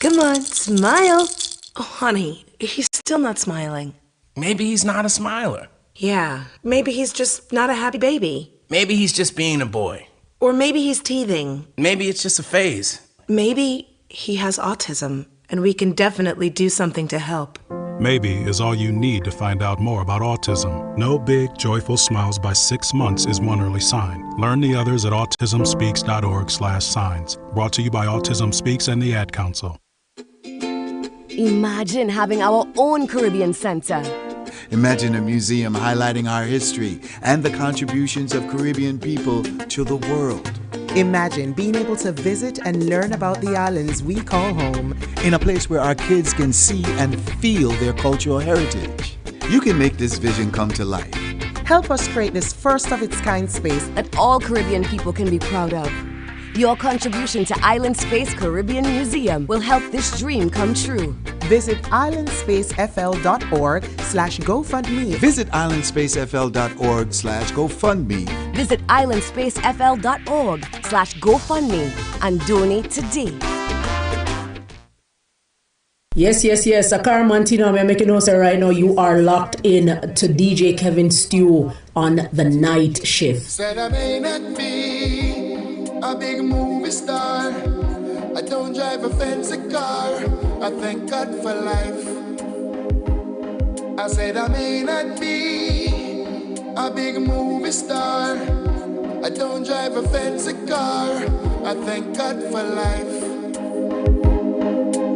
Come on, smile. Oh, honey, he's still not smiling. Maybe he's not a smiler. Yeah, maybe he's just not a happy baby. Maybe he's just being a boy. Or maybe he's teething. Maybe it's just a phase. Maybe he has autism, and we can definitely do something to help. Maybe is all you need to find out more about autism. No big, joyful smiles by 6 months is one early sign. Learn the others at autismspeaks.org/signs. Brought to you by Autism Speaks and the Ad Council. Imagine having our own Caribbean Center. Imagine a museum highlighting our history and the contributions of Caribbean people to the world. Imagine being able to visit and learn about the islands we call home. In a place where our kids can see and feel their cultural heritage. you can make this vision come to life. Help us create this first of its kind space that all Caribbean people can be proud of. Your contribution to Island Space Caribbean Museum will help this dream come true. Visit islandspacefl.org/GoFundMe. Visit islandspacefl.org/GoFundMe. Visit islandspacefl.org/GoFundMe and donate today. Yes. Akar Mantino, I'm making notes right now. You are locked in to DJ Kevin Stew on the night shift. Said I may not be a big movie star. I don't drive a fancy car. I thank God for life. I said I may not be a big movie star. I don't drive a fancy car. I thank God for life.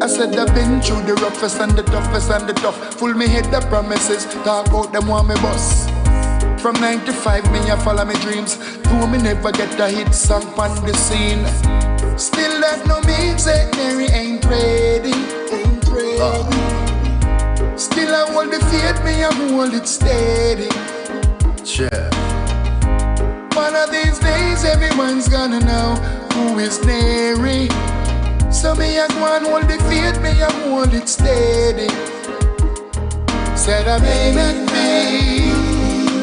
I said I've been through the roughest and the toughest and the tough. Full me hit the promises, talk out them want me boss. From 95 me I follow me dreams. Though me never get a hit song on the scene. Still that no means that Mary ain't ready. Still I hold the faith, me I hold it steady. Sure. One of these days everyone's gonna know who is Mary. So me I go and hold the faith, me I hold it steady. Said I may not be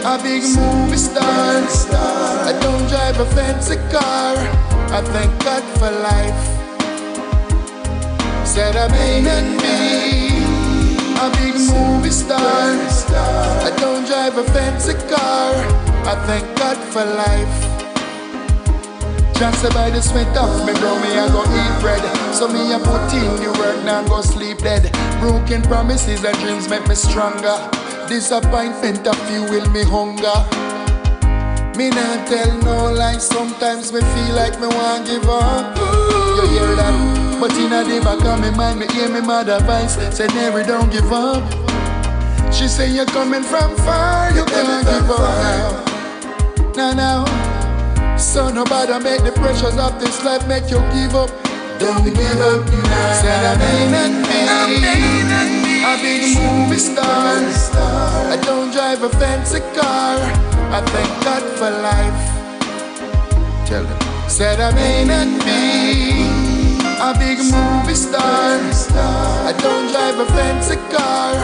a big movie star. I don't drive a fancy car. I thank God for life. Said I may not be a big movie star. I don't drive a fancy car. I thank God for life. Just by the sweat of me bro, me I go eat bread. So me I put in the work, now go sleep dead. Broken promises and dreams make me stronger. Disappointment of fuel me hunger. Me not tell no lies, sometimes me feel like me want give up. You hear that? But in a the back of my mind, me hear me mother voice say never don't give up. She say you're coming from far, you can't give up now. Now. So nobody make the pressures of this life make you give up. Don't give up now. Said I may not be a big movie star. I don't drive a fancy car. I thank God for life. Tell them. Said I may not be a big movie star. I don't drive a fancy car.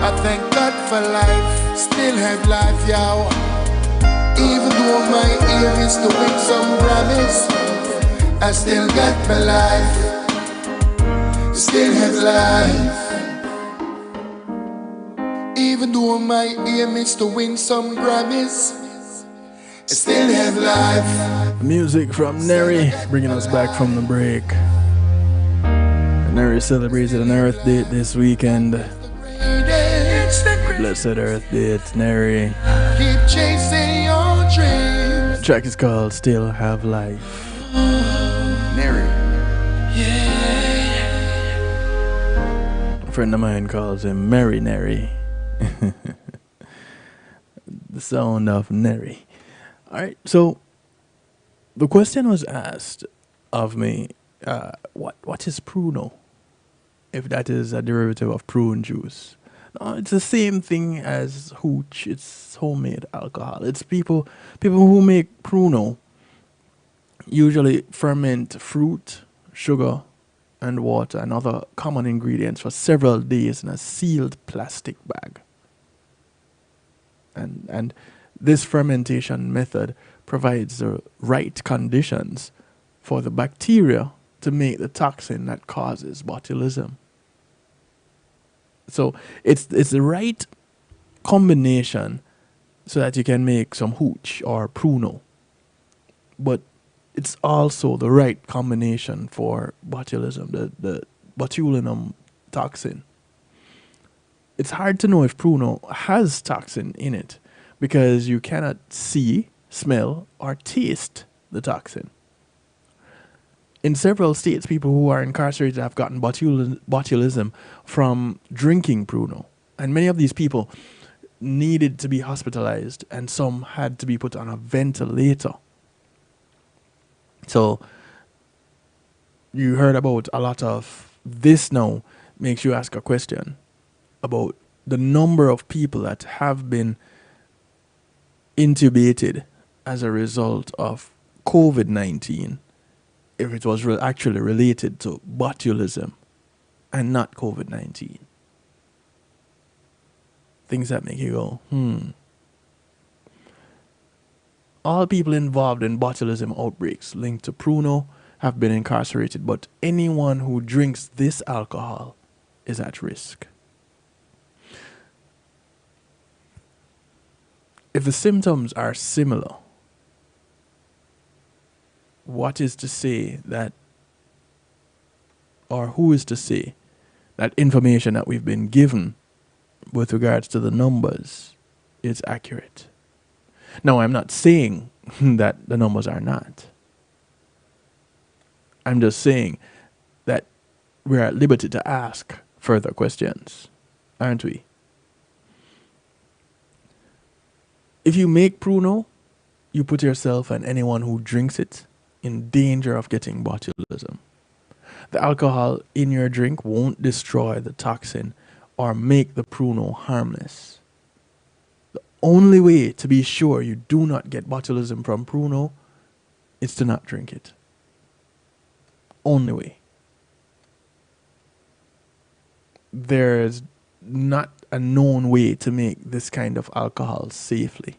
I thank God for life. Still have life, y'all. Even though my aim is to win some Grammys, I still got my life. Still have life. Even though my aim is to win some Grammys, I still have life. Music from Neri, bringing us back from the break. Neri celebrated an Earth Date this weekend. Blessed Earth Date, Neri. Keep chasing your dreams. The track is called Still Have Life. Neri. A friend of mine calls him Mary Neri. The sound of Neri. Alright, so the question was asked of me, what is pruno? If that is a derivative of prune juice. No, it's the same thing as hooch. It's homemade alcohol. It's people who make pruno usually ferment fruit, sugar, and water and other common ingredients for several days in a sealed plastic bag. And this fermentation method provides the right conditions for the bacteria to make the toxin that causes botulism. So it's the right combination so that you can make some hooch or pruno. But it's also the right combination for botulism, the botulinum toxin. It's hard to know if pruno has toxin in it because you cannot see, smell, or taste the toxin. In several states, people who are incarcerated have gotten botulism from drinking pruno. And many of these people needed to be hospitalized, and some had to be put on a ventilator. So you heard about a lot of this now makes you ask a question about the number of people that have been intubated as a result of COVID-19, if it was actually related to botulism and not COVID-19. Things that make you go, All people involved in botulism outbreaks linked to Pruno have been incarcerated, but anyone who drinks this alcohol is at risk. If the symptoms are similar, what is to say that, or who is to say that information that we've been given with regards to the numbers is accurate? Now, I'm not saying that the numbers are not. I'm just saying that we're at liberty to ask further questions, aren't we? If you make Pruno, you put yourself and anyone who drinks it in danger of getting botulism. The alcohol in your drink won't destroy the toxin or make the Pruno harmless. The only way to be sure you do not get botulism from Pruno is to not drink it. Only way. There's not a known way to make this kind of alcohol safely.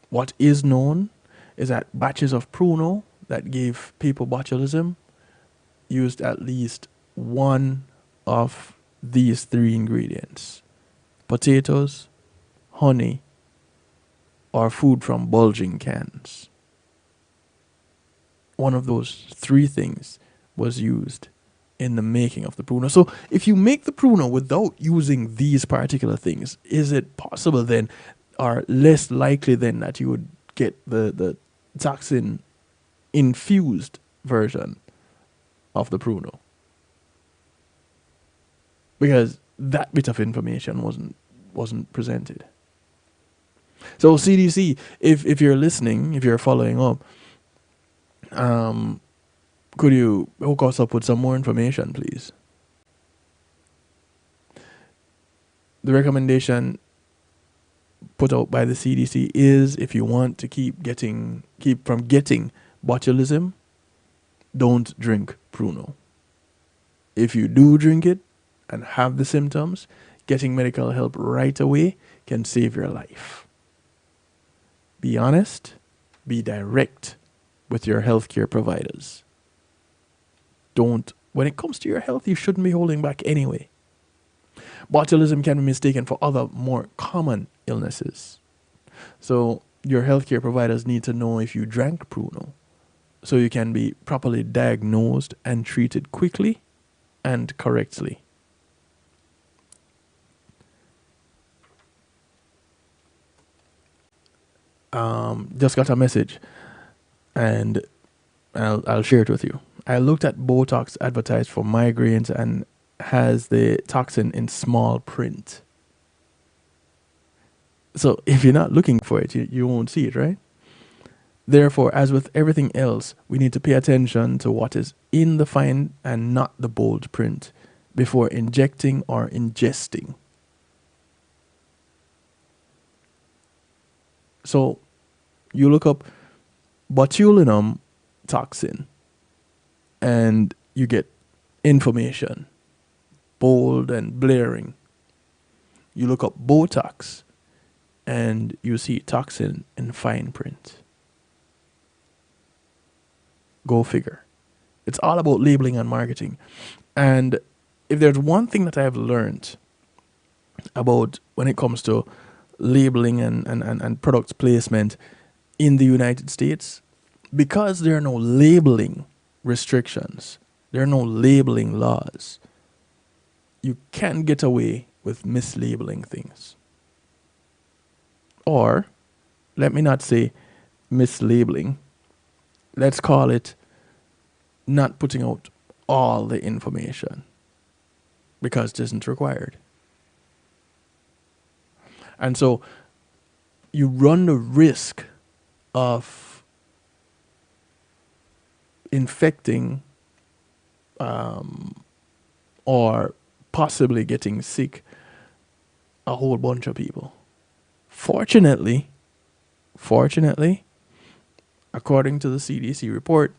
What is known is that batches of Pruno that gave people botulism used at least one of these three ingredients: potatoes, honey, or food from bulging cans. One of those three things was used in the making of the Pruno. So if you make the Pruno without using these particular things, is it possible then, or less likely then, that you would get the toxin infused version of the Pruno? Because that bit of information wasn't presented. So CDC, if you're listening, if you're following up, could you hook us up with some more information, please? The recommendation put out by the CDC is, if you want to keep from getting botulism, don't drink Pruno. If you do drink it and have the symptoms, getting medical help right away can save your life. Be honest, be direct with your healthcare providers. When it comes to your health, you shouldn't be holding back anyway. Botulism can be mistaken for other more common illnesses. So your healthcare providers need to know if you drank Pruno, so you can be properly diagnosed and treated quickly and correctly. Just got a message, and I'll share it with you. I looked at Botox advertised for migraines and has the toxin in small print. So if you're not looking for it, you won't see it, right? Therefore, as with everything else, we need to pay attention to what is in the fine and not the bold print before injecting or ingesting. So you look up botulinum toxin and you get information, bold and blaring. You look up Botox and you see toxin in fine print. Go figure. It's all about labeling and marketing. And if there's one thing that I've learned about when it comes to labeling and product placement in the United States, because there are no labeling restrictions, there are no labeling laws, you can't get away with mislabeling things. Or, let me not say mislabeling, let's call it not putting out all the information because it isn't required. And so you run the risk of infecting or possibly getting sick a whole bunch of people. Fortunately, according to the CDC report,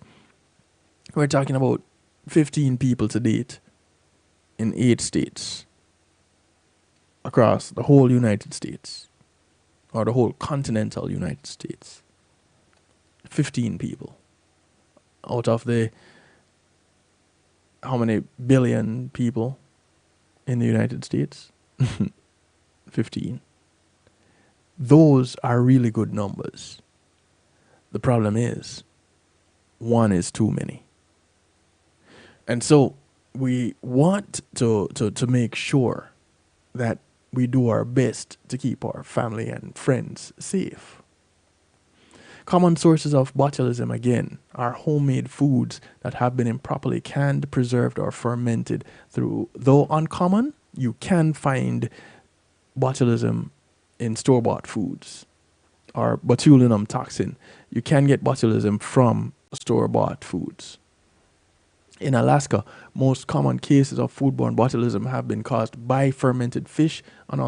we're talking about 15 people to date in 8 states across the whole United States, or the whole continental United States. 15 people out of the how many billion people in the United States? 15. Those are really good numbers. The problem is, one is too many. And so we want to make sure that we do our best to keep our family and friends safe. Common sources of botulism, again, are homemade foods that have been improperly canned, preserved, or fermented. Though uncommon, you can find botulism in store-bought foods, or botulinum toxin. You can get botulism from store-bought foods. In Alaska, most common cases of foodborne botulism have been caused by fermented fish and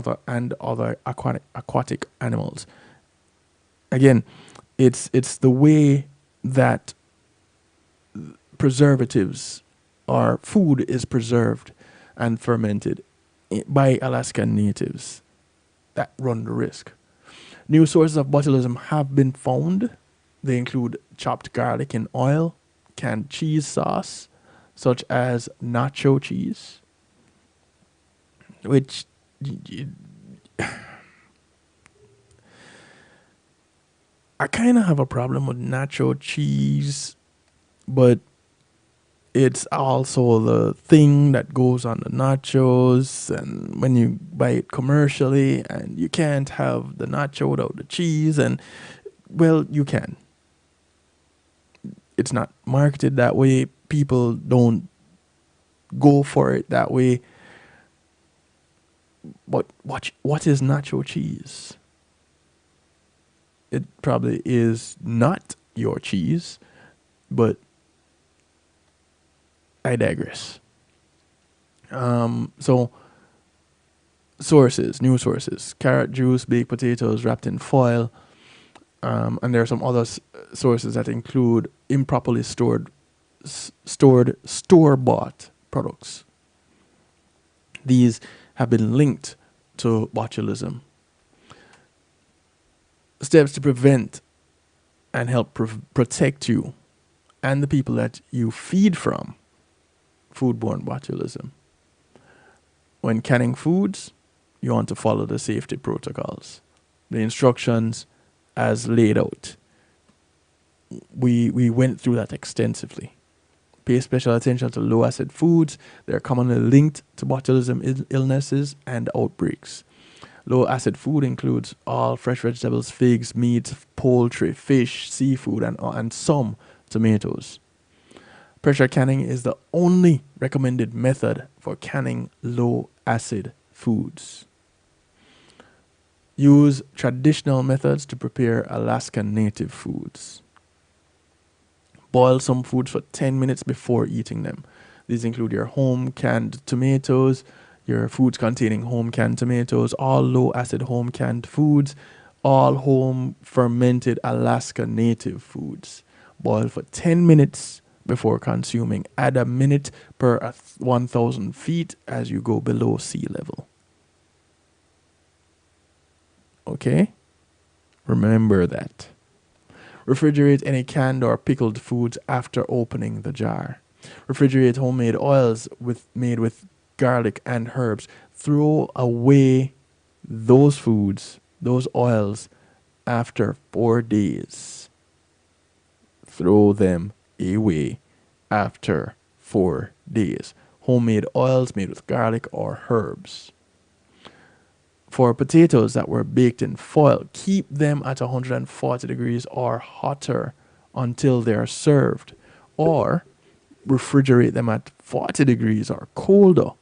other aquatic animals. Again, it's the way that preservatives or food is preserved and fermented by Alaskan natives that run the risk. New sources of botulism have been found. They include chopped garlic in oil, canned cheese sauce, such as nacho cheese, which I kind of have a problem with nacho cheese, but it's also the thing that goes on the nachos, and when you buy it commercially, and you can't have the nacho without the cheese, and well, you can. It's not marketed that way. People don't go for it that way. But what is nacho cheese? It probably is not your cheese, but I digress. So, new sources: carrot juice, baked potatoes wrapped in foil, and there are some other sources that include improperly stored store-bought products. These have been linked to botulism. Steps to prevent and help protect you and the people that you feed from foodborne botulism. When canning foods, you want to follow the safety protocols, the instructions as laid out. We went through that extensively. Pay special attention to low-acid foods. They're commonly linked to botulism illnesses and outbreaks. Low-acid food includes all fresh vegetables, figs, meat, poultry, fish, seafood, and some tomatoes. Pressure canning is the only recommended method for canning low-acid foods. Use traditional methods to prepare Alaskan native foods. Boil some foods for 10 minutes before eating them. These include your home canned tomatoes, your foods containing home canned tomatoes, all low acid home canned foods, all home fermented Alaska native foods. Boil for 10 minutes before consuming. Add a minute per 1,000 feet as you go below sea level. Okay? Remember that. Refrigerate any canned or pickled foods after opening the jar. Refrigerate homemade oils made with garlic and herbs. Throw away those foods, those oils, after 4 days. Throw them away after 4 days. Homemade oils made with garlic or herbs. For potatoes that were baked in foil, keep them at 140 degrees or hotter until they are served, or refrigerate them at 40 degrees or colder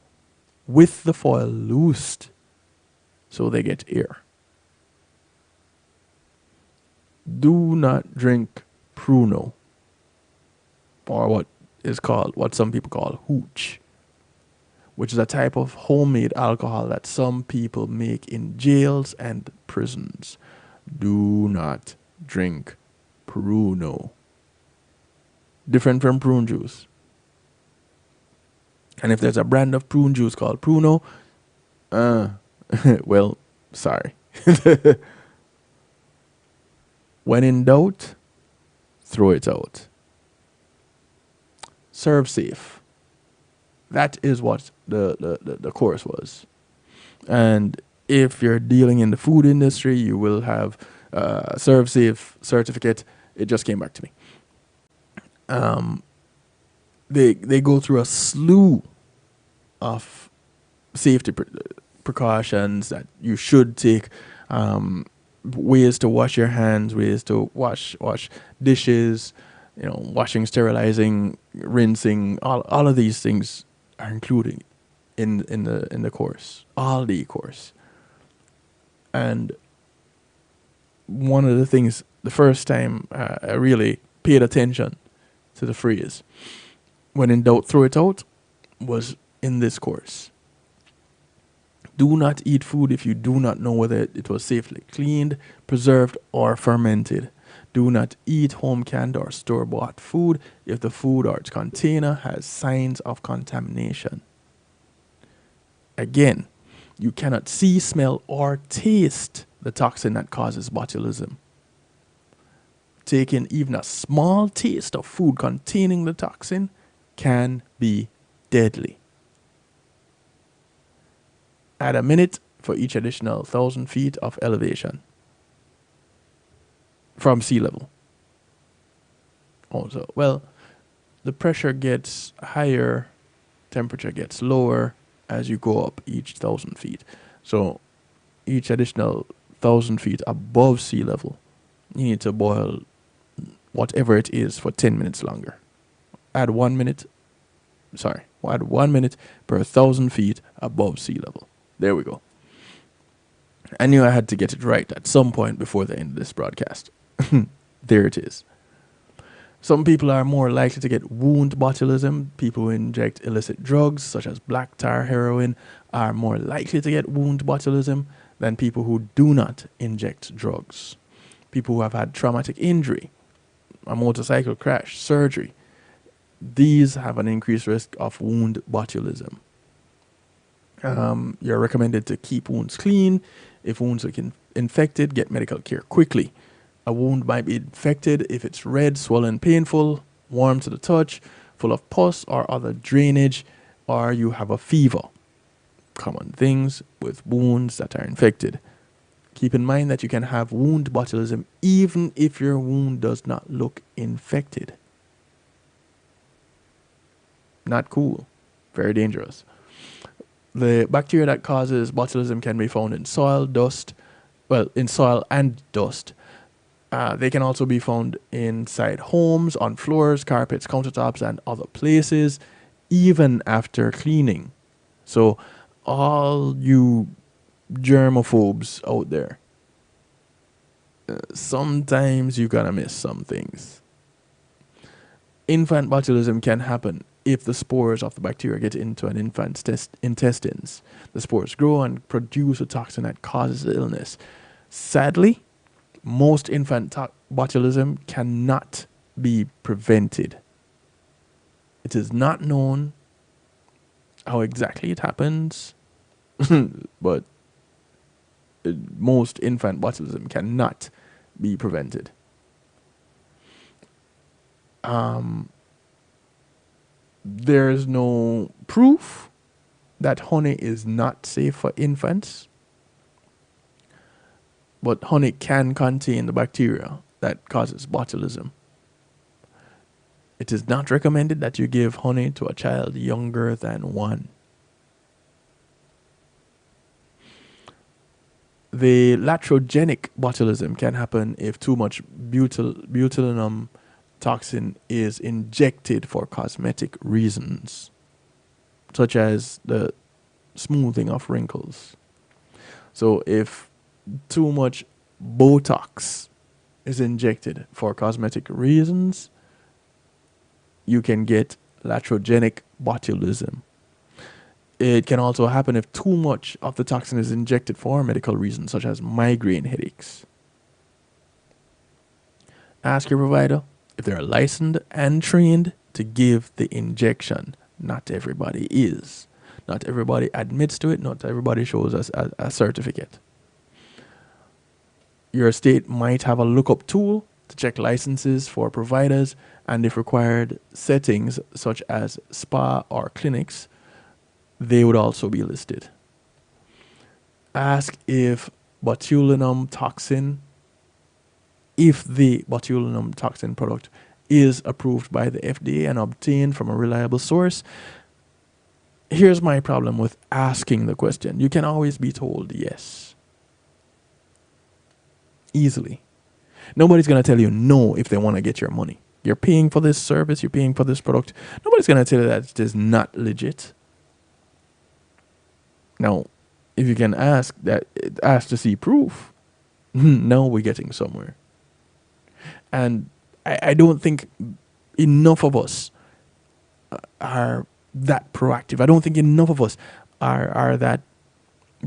with the foil loosed so they get air. Do not drink pruno, or what some people call hooch, which is a type of homemade alcohol that some people make in jails and prisons. Do not drink Pruno. Different from prune juice. And if there's a brand of prune juice called Pruno, well, sorry. When in doubt, throw it out. Serve safe. That is what the course was. And if you're dealing in the food industry, you will have Serve Safe certificate. It just came back to me. They go through a slew of safety precautions that you should take. Ways to wash your hands, ways to wash dishes, washing, sterilizing, rinsing. All of these things are included in the course, all the course. And one of the things, the first time I really paid attention to the phrase, when in doubt, throw it out, was in this course. Do not eat food if you do not know whether it was safely cleaned, preserved, or fermented. Do not eat home canned or store-bought food if the food or its container has signs of contamination. Again, you cannot see, smell, or taste the toxin that causes botulism. Taking even a small taste of food containing the toxin can be deadly. Add a minute for each additional 1,000 feet of elevation from sea level. Also, well, the pressure gets higher, temperature gets lower as you go up each 1,000 feet. So each additional 1,000 feet above sea level, you need to boil whatever it is for 10 minutes longer. Add 1 minute per 1,000 feet above sea level. There we go. I knew I had to get it right at some point before the end of this broadcast. There it is. Some people are more likely to get wound botulism. People who inject illicit drugs, such as black tar heroin, are more likely to get wound botulism than people who do not inject drugs. People who have had traumatic injury, a motorcycle crash, surgery, these have an increased risk of wound botulism. You're recommended to keep wounds clean. If wounds are infected, get medical care quickly. A wound might be infected if it's red, swollen, painful, warm to the touch, full of pus or other drainage, or you have a fever. Common things with wounds that are infected. Keep in mind that you can have wound botulism even if your wound does not look infected. Not cool. Very dangerous. The bacteria that causes botulism can be found in soil, in soil and dust. They can also be found inside homes, on floors, carpets, countertops, and other places, even after cleaning. So, all you germophobes out there, sometimes you're gonna miss some things. Infant botulism can happen if the spores of the bacteria get into an infant's intestines. The spores grow and produce a toxin that causes the illness. Sadly, most infant botulism cannot be prevented. It is not known how exactly it happens, but most infant botulism cannot be prevented. There is no proof that honey is not safe for infants, but honey can contain the bacteria that causes botulism. It is not recommended that you give honey to a child younger than 1. The iatrogenic botulism can happen if too much botulinum toxin is injected for cosmetic reasons, such as the smoothing of wrinkles. So if too much Botox is injected for cosmetic reasons, you can get iatrogenic botulism. It can also happen if too much of the toxin is injected for medical reasons, such as migraine headaches. Ask your provider if they're licensed and trained to give the injection. Not everybody is. Not everybody admits to it. Not everybody shows us a certificate. Your state might have a lookup tool to check licenses for providers, and if required settings such as spa or clinics, they would also be listed. Ask if botulinum toxin, if the botulinum toxin product is approved by the FDA and obtained from a reliable source. Here's my problem with asking the question. You can always be told yes. Easily. Nobody's going to tell you no if they want to get your money. You're paying for this service, you're paying for this product. Nobody's going to tell you that it is not legit. Now, if you can ask to see proof, now we're getting somewhere. And I don't think enough of us are that proactive. I don't think enough of us are that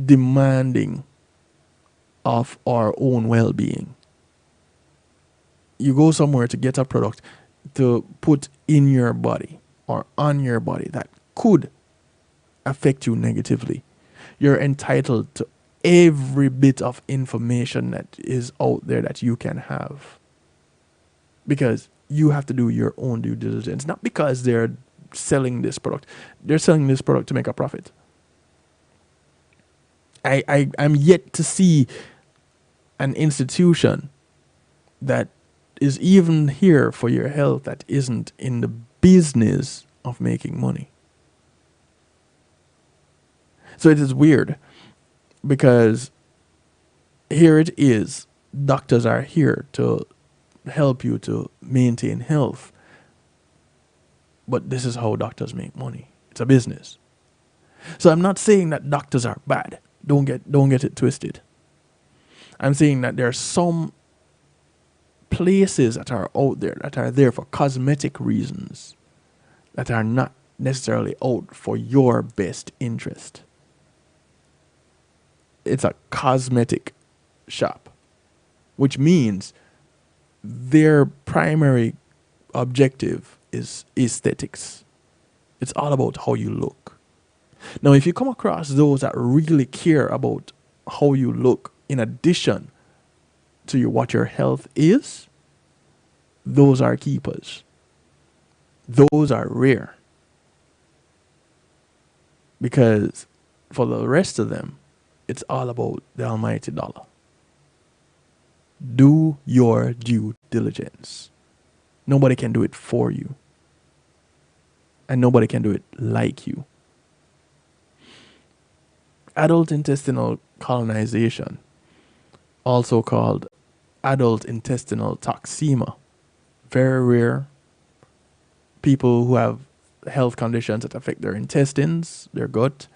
demanding of our own well-being. You go somewhere to get a product to put in your body or on your body that could affect you negatively. You're entitled to every bit of information that is out there that you can have, because you have to do your own due diligence. Not because they're selling this product. They're selling this product to make a profit. I'm yet to see an institution that is even here for your health that isn't in the business of making money. So it is weird, because here it is, doctors are here to help you to maintain health, but this is how doctors make money. It's a business. So I'm not saying that doctors are bad. Don't get it twisted. I'm saying that there are some places that are out there that are there for cosmetic reasons, that are not necessarily out for your best interest. It's a cosmetic shop, which means their primary objective is aesthetics. It's all about how you look. Now, if you come across those that really care about how you look in addition to what your health is, those are keepers. Those are rare. Because for the rest of them, it's all about the almighty dollar. Do your due diligence. Nobody can do it for you. And nobody can do it like you. Adult intestinal colonization, also called adult intestinal toxemia, very rare. People who have health conditions that affect their intestines, their gut,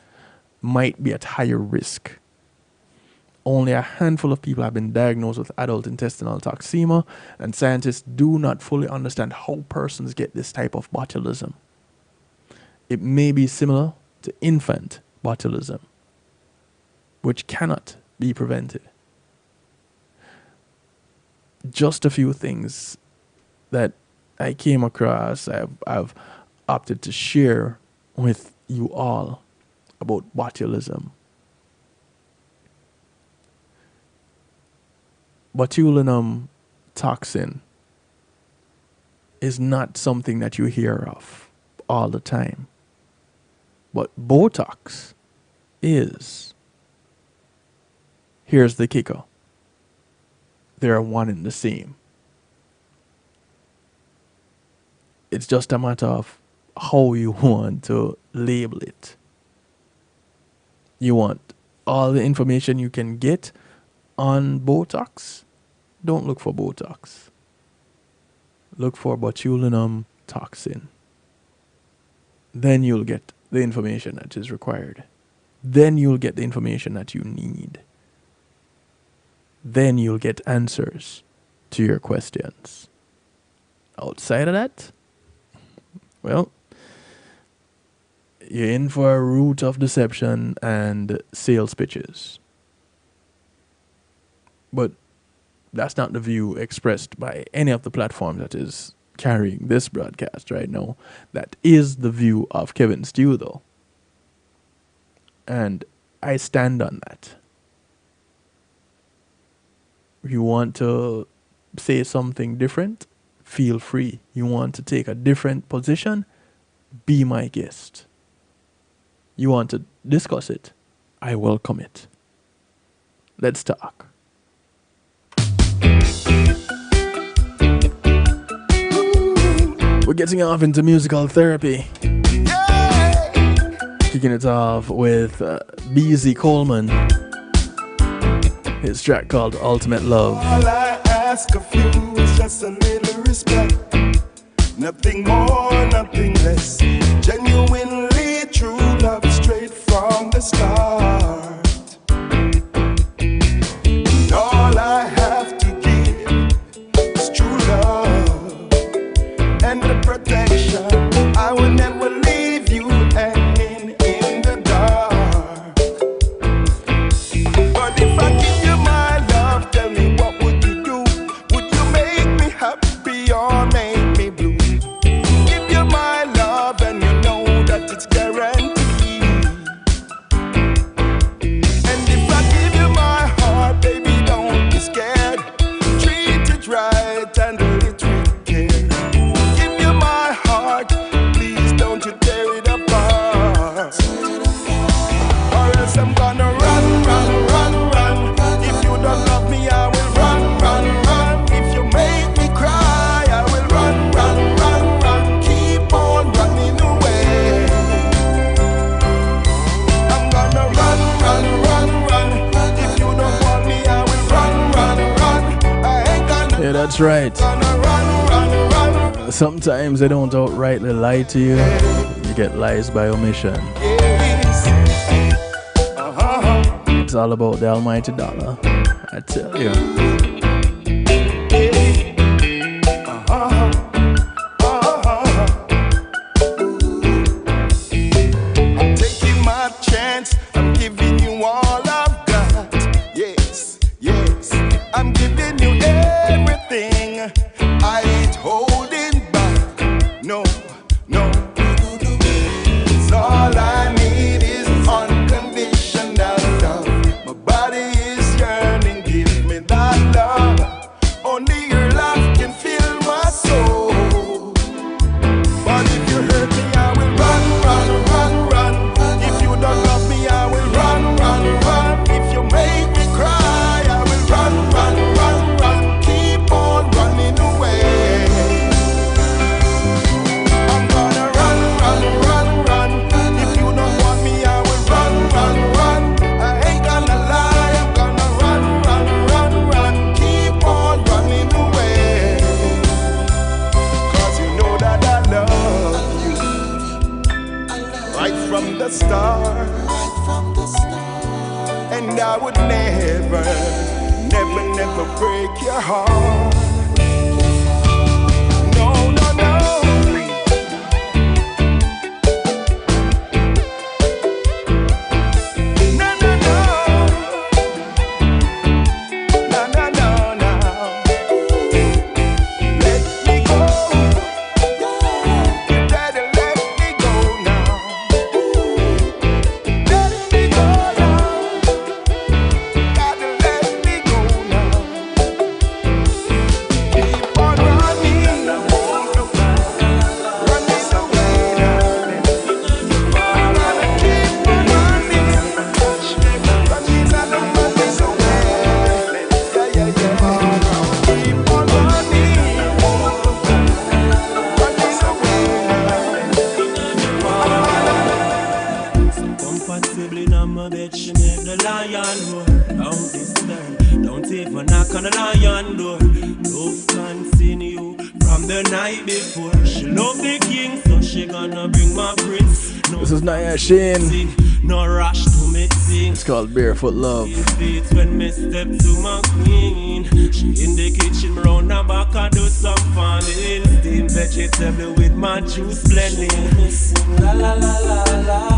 might be at higher risk. Only a handful of people have been diagnosed with adult intestinal toxemia, and scientists do not fully understand how persons get this type of botulism. It may be similar to infant botulism, which cannot be prevented. Just a few things that I came across, I've opted to share with you all about botulism. Botulinum toxin is not something that you hear of all the time. But Botox is. Here's the kicker. They're one and the same. It's just a matter of how you want to label it. You want all the information you can get on Botox? Don't look for Botox. Look for botulinum toxin. Then you'll get the information that is required. Then you'll get the information that you need. Then you'll get answers to your questions. Outside of that, well, you're in for a route of deception and sales pitches. But that's not the view expressed by any of the platforms that is carrying this broadcast right now. That is the view of Kevin Stew, though. And I stand on that. If you want to say something different, feel free. You want to take a different position, be my guest. You want to discuss it, I welcome it. Let's talk. We're getting off into musical therapy. Kicking it off with BZ Coleman. His track called Ultimate Love. All I ask of you is just a little respect. Nothing more, nothing less. Genuinely true love straight from the start. And all I have to give is true love and the protection. I will never leave you hanging in the dark. But if I give you my love, tell me what would you do? Would you make me happy or make me blue? Give you my love and you know that it's guaranteed. And if I give you my heart, baby, don't be scared. Treat it right, handle it with care. Give you my heart, please don't you tear it apart. Or else I'm gonna run, run, run, run. If you don't love me, I will run, run, run. If you make me cry, I will run, run, run, run. Keep on running away. I'm gonna run, run, run, run. If you don't want me, I will run, run, run. I ain't gonna Yeah, that's right. Sometimes they don't outrightly lie to you. You get lies by omission. It's all about the almighty dollar, I tell you. I'm taking my chance. I'm giving you all I've got. Yes, yes. I'm giving you everything. I ain't holding back. No, no. 'Cause all I need is unconditional love. My body is yearning. Give me that love. Only your love can fill my soul. But if you hurt me, I will run, run, run, run. If you don't love me, I will run, run, run. If you make me cry, I will run, run, run, run. Keep on running away. I'm gonna run, run, run, run. If you don't want me, I will run, run, run. I ain't gonna lie, I'm gonna run, run, run, run. Keep on running away. 'Cause you know that I love you right from the start. And I would never, never, never break your heart. No, no, no. No, no, no. No, no, no, no. Let me go. You better let me go now. Let me go now. Gotta let me go now. Keep on running. Running away now. Gotta keep on running. Running and I'm running away. Yeah, yeah, yeah. Keep on running. Running away Comfortably in my bed, she made the lion roar. Don't disturb, don't even knock on the lion door. Love continue from the night before. She love the king, so she gonna bring my prince. No This is Naya Shane. no rush to me sing. It's called Barefoot Love. Beats when me step to my queen. She in the kitchen round her back and do some farming. Steam vegetable with my juice blending. La la la la la.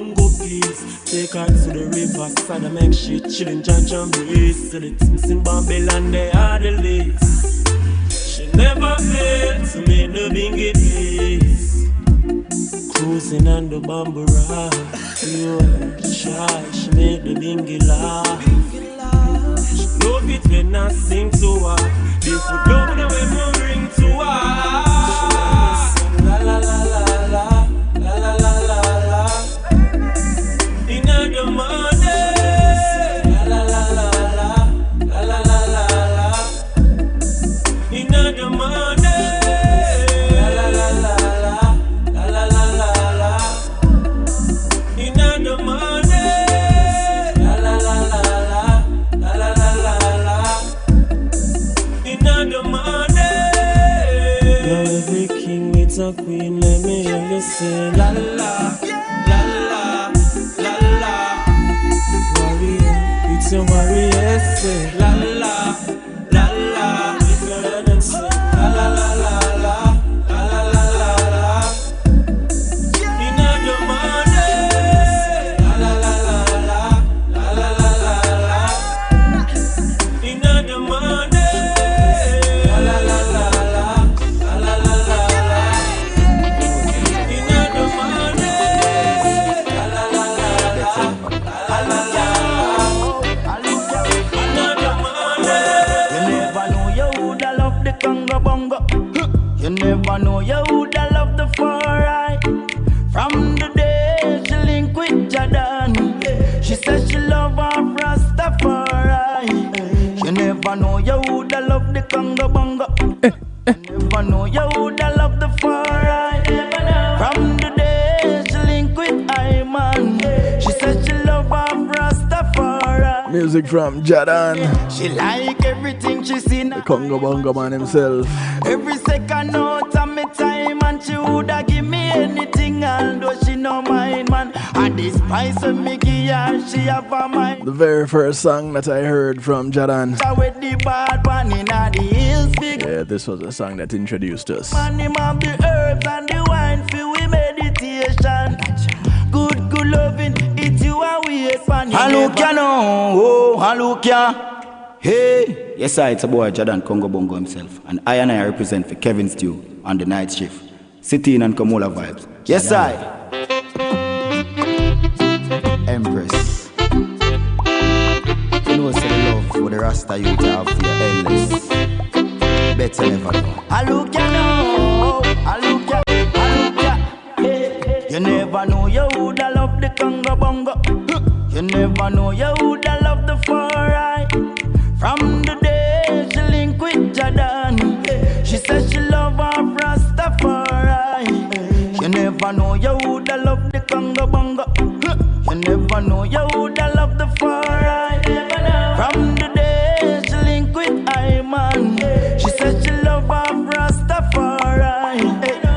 Congo peace. Take her to the river side and make she chillin' judge and breeze. So the things in Babylon, they are the least. She never failed to make the bingy peace. Cruising on the bamboo ride. Pure shy, she made the bingy laugh. She love it when I sing to her. They put down the way we ring to her. La la la la la, la la la la la. In the morning, la la la la la, la la la la la. In the morning, la la la la la, la la la la la. In the morning, la la la la la, la la la la la. In the morning, now every king needs a queen. Let me hear you say la la, la la, la la. Warrior, it's a warrior say la la, la la. If you hear them say la la la la la, la la la la la. In the morning, la la la la la, la la la la la. In the morning, la la la la la, la la la la la. In the morning, la la la la la, la la la. You never know you woulda love the Congo bongo. You never know you woulda love the foreign. From the day she link with Jordan, she said she love her Rastafari. You never know you woulda love the Congo bongo. You never know you woulda love the foreign. From the day she link with Iman, she said she love her Rastafari. Music from Jadan, She like everything she seen. the Congo Bongo man himself. Every second out of me time, and she woulda give me anything, although she no mind, man. And this price when me give her, she have a mind. The very first song that I heard from Jadan. With the bad one in the hills, big Yeah, this was a song that introduced us. man, him have the herbs and the wine for we meditation. Good, good loving, it's you and we hate pan. Halukia no, oh, Halukia. Hey, yes, it's a boy, Jordan Congo Bongo himself. And I represent for Kevin Stew on the night shift. City in and Kamola vibes. Yes, I. Empress. You know, say the love for the Rasta you have for your endless. Better never know. Halukia no, Halukia, Halukia. You never know you woulda love the Congo bongo. You never know you woulda love the foreign. From the day she link with Jordan, she said she love her Rastafari. You never know you woulda love the Congo bongo. You never know you woulda love the foreign. From the day she link with Iman, she said she love her Rastafari.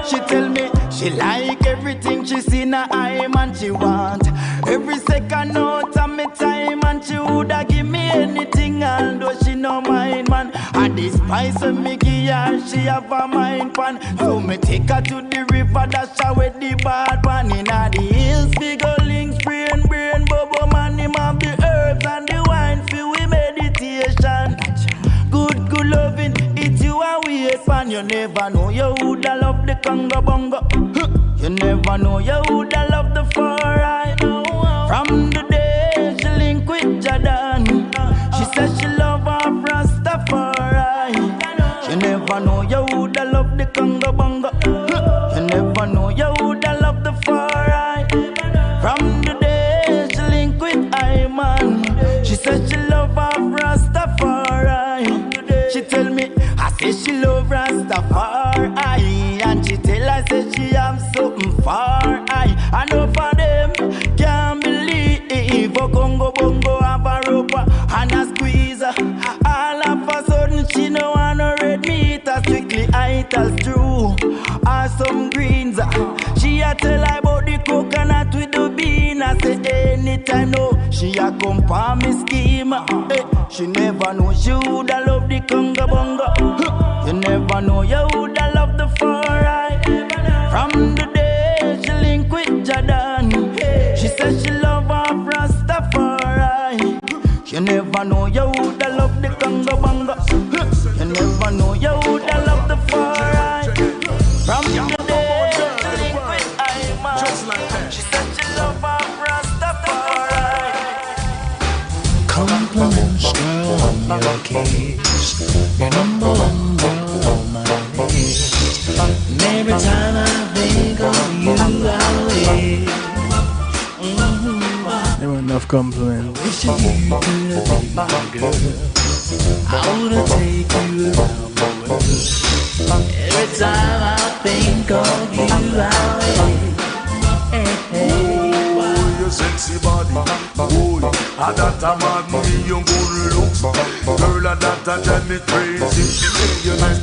She tell me she like everything she see in her eye, man, she want every second out of me time, and she woulda give me anything, although she no mind, man. And this price when me give her, she have a mind pan. So me take her to the river, dash her with the bad one in the hills. Big old links, brain, bobo man, him have the herbs and the wine for we meditation. Good, good loving, it's you and we hate pan. You never know you woulda love the Congo bongo. You never know you woulda love the foreign. From the day she link with Jordan, she said she love her Rastafari. You never know you woulda love the Congo bongo. You never know you woulda love the foreign. From the day she link with Iman, she said she love her Rastafari. She tell me, I say she love Rastafari, and she tell I say she have something far. I know for them can't believe for Congo bongo have a rope and a squeeze. All of a sudden she no wanna red meat, strictly ital true or some greens. She a tell I about the coconut with the bean. I say anytime no, she a come for me scheme. She never know she woulda love the Congo bongo. You never know you woulda love the foreign. From the day she link with Jordan, she said she love her Rastafari. You never know you woulda love the Congo Bongo. You never know you woulda love the Far. From the day liquid I man. She said she love her Rastafari. Compliments, girl, on your case. You're number one girl on my list. And every time I think of you, I wish. There were enough compliments. Wish you could be my girl. I wanna take you around the world. Every time I think of you, I wish. Hey, hey. Your sexy body, boy, that a man me your good looks. Girl, that a drive me crazy. You nice,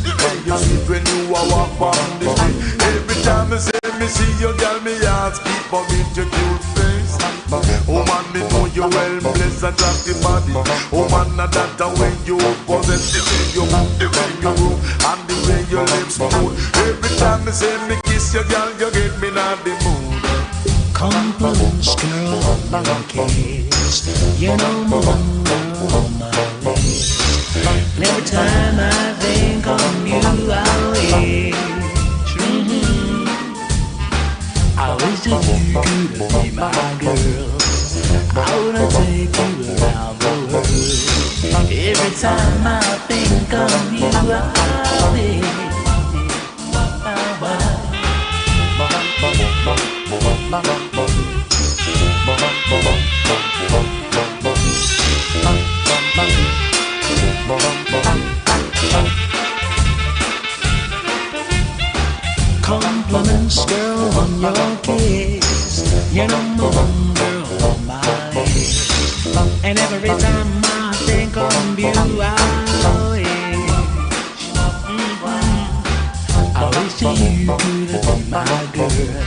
you sweet when you walk on the street. Every time I say me see you, girl, me ask keep on with your cute face. Oh man, me know you well blessed, attractive body. Oh man, that a way you possess, the way you move, the way you move, and the way your lips move. Every time I say me kiss you, girl, you get me in the mood. Compliments, girl, on your case. You know my one girl on my list. And every time I think of you, I wish. I wish that you could be my girl. I wanna take you around the world. Every time I think of you, I wish. Compliments, girl, on your kiss. You're number one girl on my list. And every time I think of you, I wish. I wish that you could be my girl.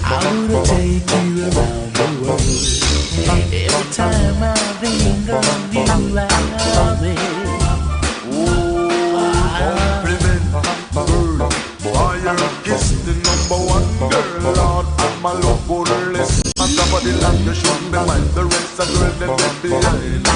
I wanna take you around the world. Every time I think of you, I wish. Kiss the number one girl, Lord, and my love for the less. On top of the land, you shouldn't be mind the rest of girl them left behind.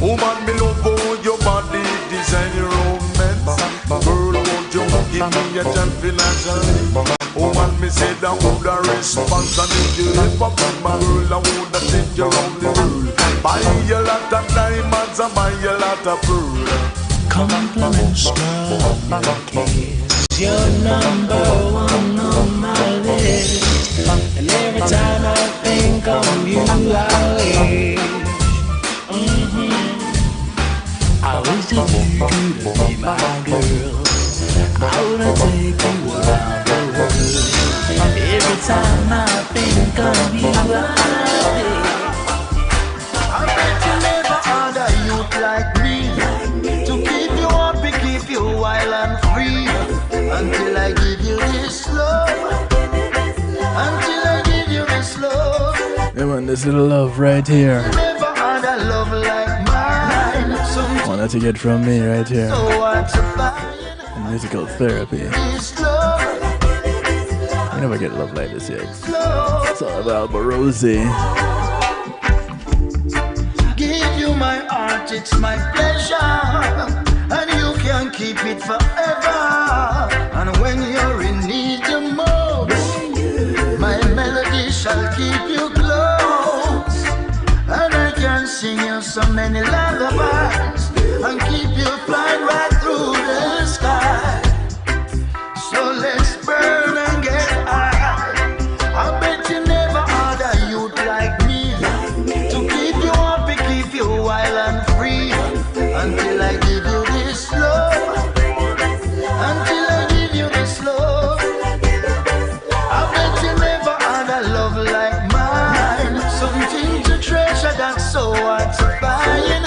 Oh man, me love for your body, design your romance. Girl, won't you give me a chance financially? Oh man, me say that would a response, and if you ever be my girl, I would have take your only girl. Buy a lot of diamonds and buy a lot of pearl. Compliments, girl, on your kiss. You're number one on my list. And every time I think of you, I wish. I wish that you could be my girl. I wanna take you around the world. Every time I think of you, I wish. I bet you never had a youth like me to keep you happy, keep you wild and free. Until I give you this love. Until I give you this love. Yeah man, this little love right here. Never had a love like mine. Wanted to get from me right here. So what's a Musical therapy. I never get love like this yet. It's all about Barosi. Give you my heart, it's my pleasure. And you can keep it forever. And when you're in need the most, my melody shall keep you close. And I can sing you so many lullabies and keep you flying right through the sky. So let's burn and get high. I bet you never had a youth like me to keep you happy, keep you wild and free. Until I give you this love. Until I give you this love. I bet you never had a love like mine. Something to treasure that's so hard to find.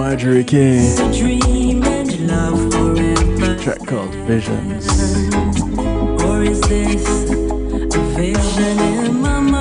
Marjorie K. Dream and love forever. Track called Visions. Or is this a vision in my mind?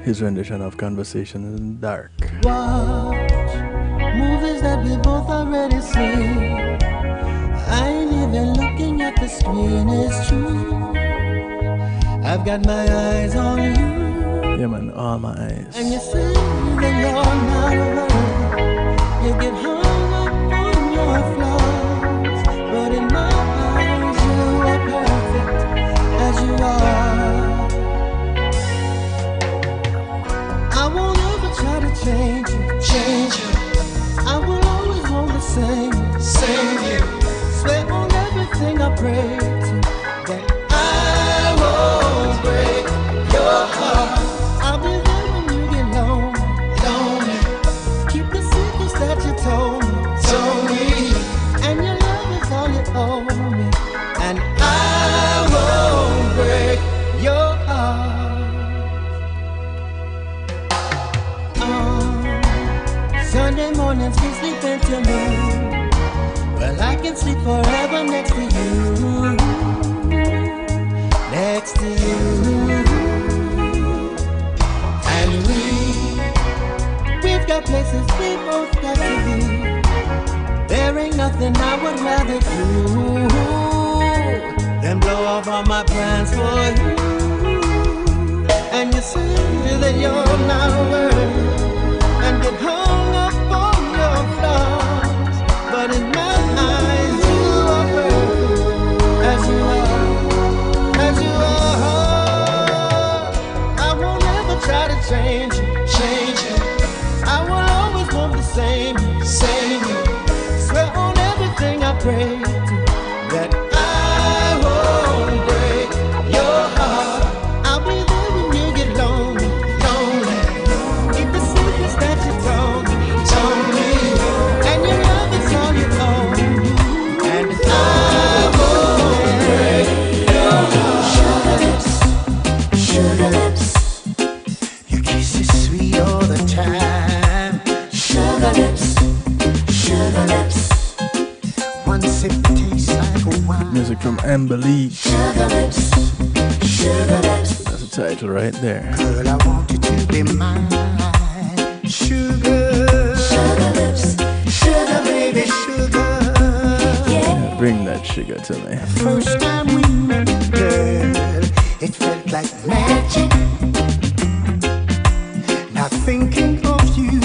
His rendition of Conversation in the Dark. Watch movies that we both already seen. I ain't even looking at the screen, it's true. I've got my eyes on you. Yeah, man, all my eyes. And you say that you're not alone. You get hung up on your flaws, but in my eyes you are perfect as you are. Change you. I will always want the same you. Swear on everything I pray to that I won't break your heart. I'll be there when you get lonely. Keep the secrets that you told me. And your love is all you owe me. And I won't break your heart. Sunday mornings we sleep until noon. Well, I can sleep forever next to you. Next to you. And we've got places we both got to be. There ain't nothing I would rather do than blow off all my plans for you. And you say that you're not worth and get hung up on your flaws, but in my eyes you are perfect as you are. I won't ever try to change you. I will always want the same you. Swear on everything I pray to that I won't break your heart. I'll be there when you get lonely. Keep the secrets that you told me, and your love is all you owe. And I won't break your heart. Sugar lips, your kiss is sweet all the time. Sugar lips, one sip tastes like a wine. Music from Amber Lee. Sugar lips. That's the title right there. Girl, I want you to be mine. Sugar lips, sugar baby, sugar. Yeah, bring that sugar to me. First time we met, girl, it felt like magic. Now thinking of you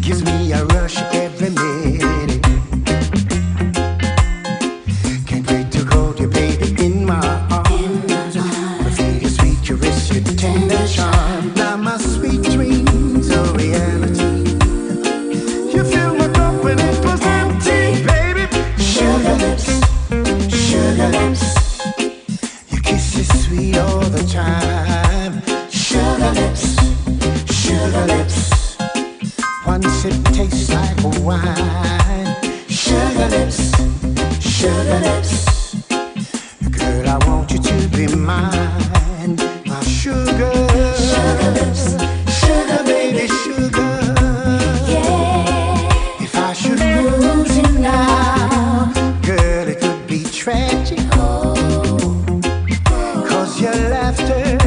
gives me a rush every minute. Can't wait to hold you, baby, in my arms. I feel your sweet caress, your tender charm. Now my sweet dreams are reality. You fill my cup when it was empty, baby. Sugar lips, sugar lips. Your kiss is sweet all the time. Sugar lips, sugar lips. Once it tastes like wine. Sugar lips, sugar lips. Girl, I want you to be mine. My sugar, sugar lips, sugar baby, sugar. Yeah. If I should lose you now, girl, it could be tragic. Cause your laughter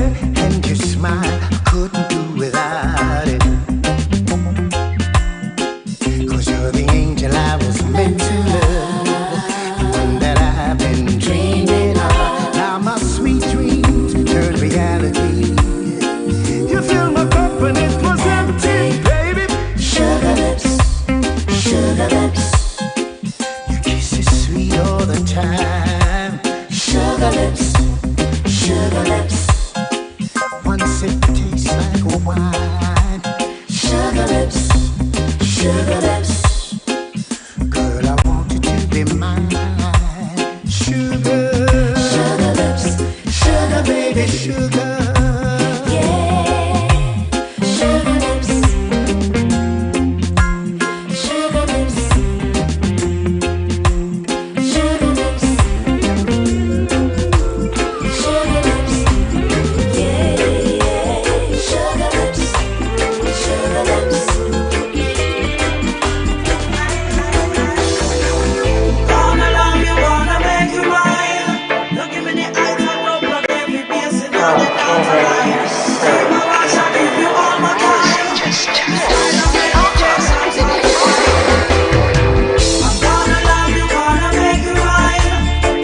and your smile I couldn't do without it. Cause you're the angel I was meant to love, the one that I've been dreaming of. Now my sweet dreams turn reality. You filled my cup and it was empty, baby. Sugar lips, sugar lips. Your kiss is sweet all the time. Sugar lips, sugar lips. Once it tastes like wine. Sugar lips, sugar lips. Girl, I want you to be mine. Sugar, sugar lips, sugar baby, sugar. Yeah, sugar lips, sugar lips, sugar lips, sugar lips. Yeah, sugar lips, sugar lips. Gonna love you, gonna make you mine. You give me the eyes and rub up every piece in all the dance line. Take my watch, I give you all my time. I'm gonna love you, gonna make you mine.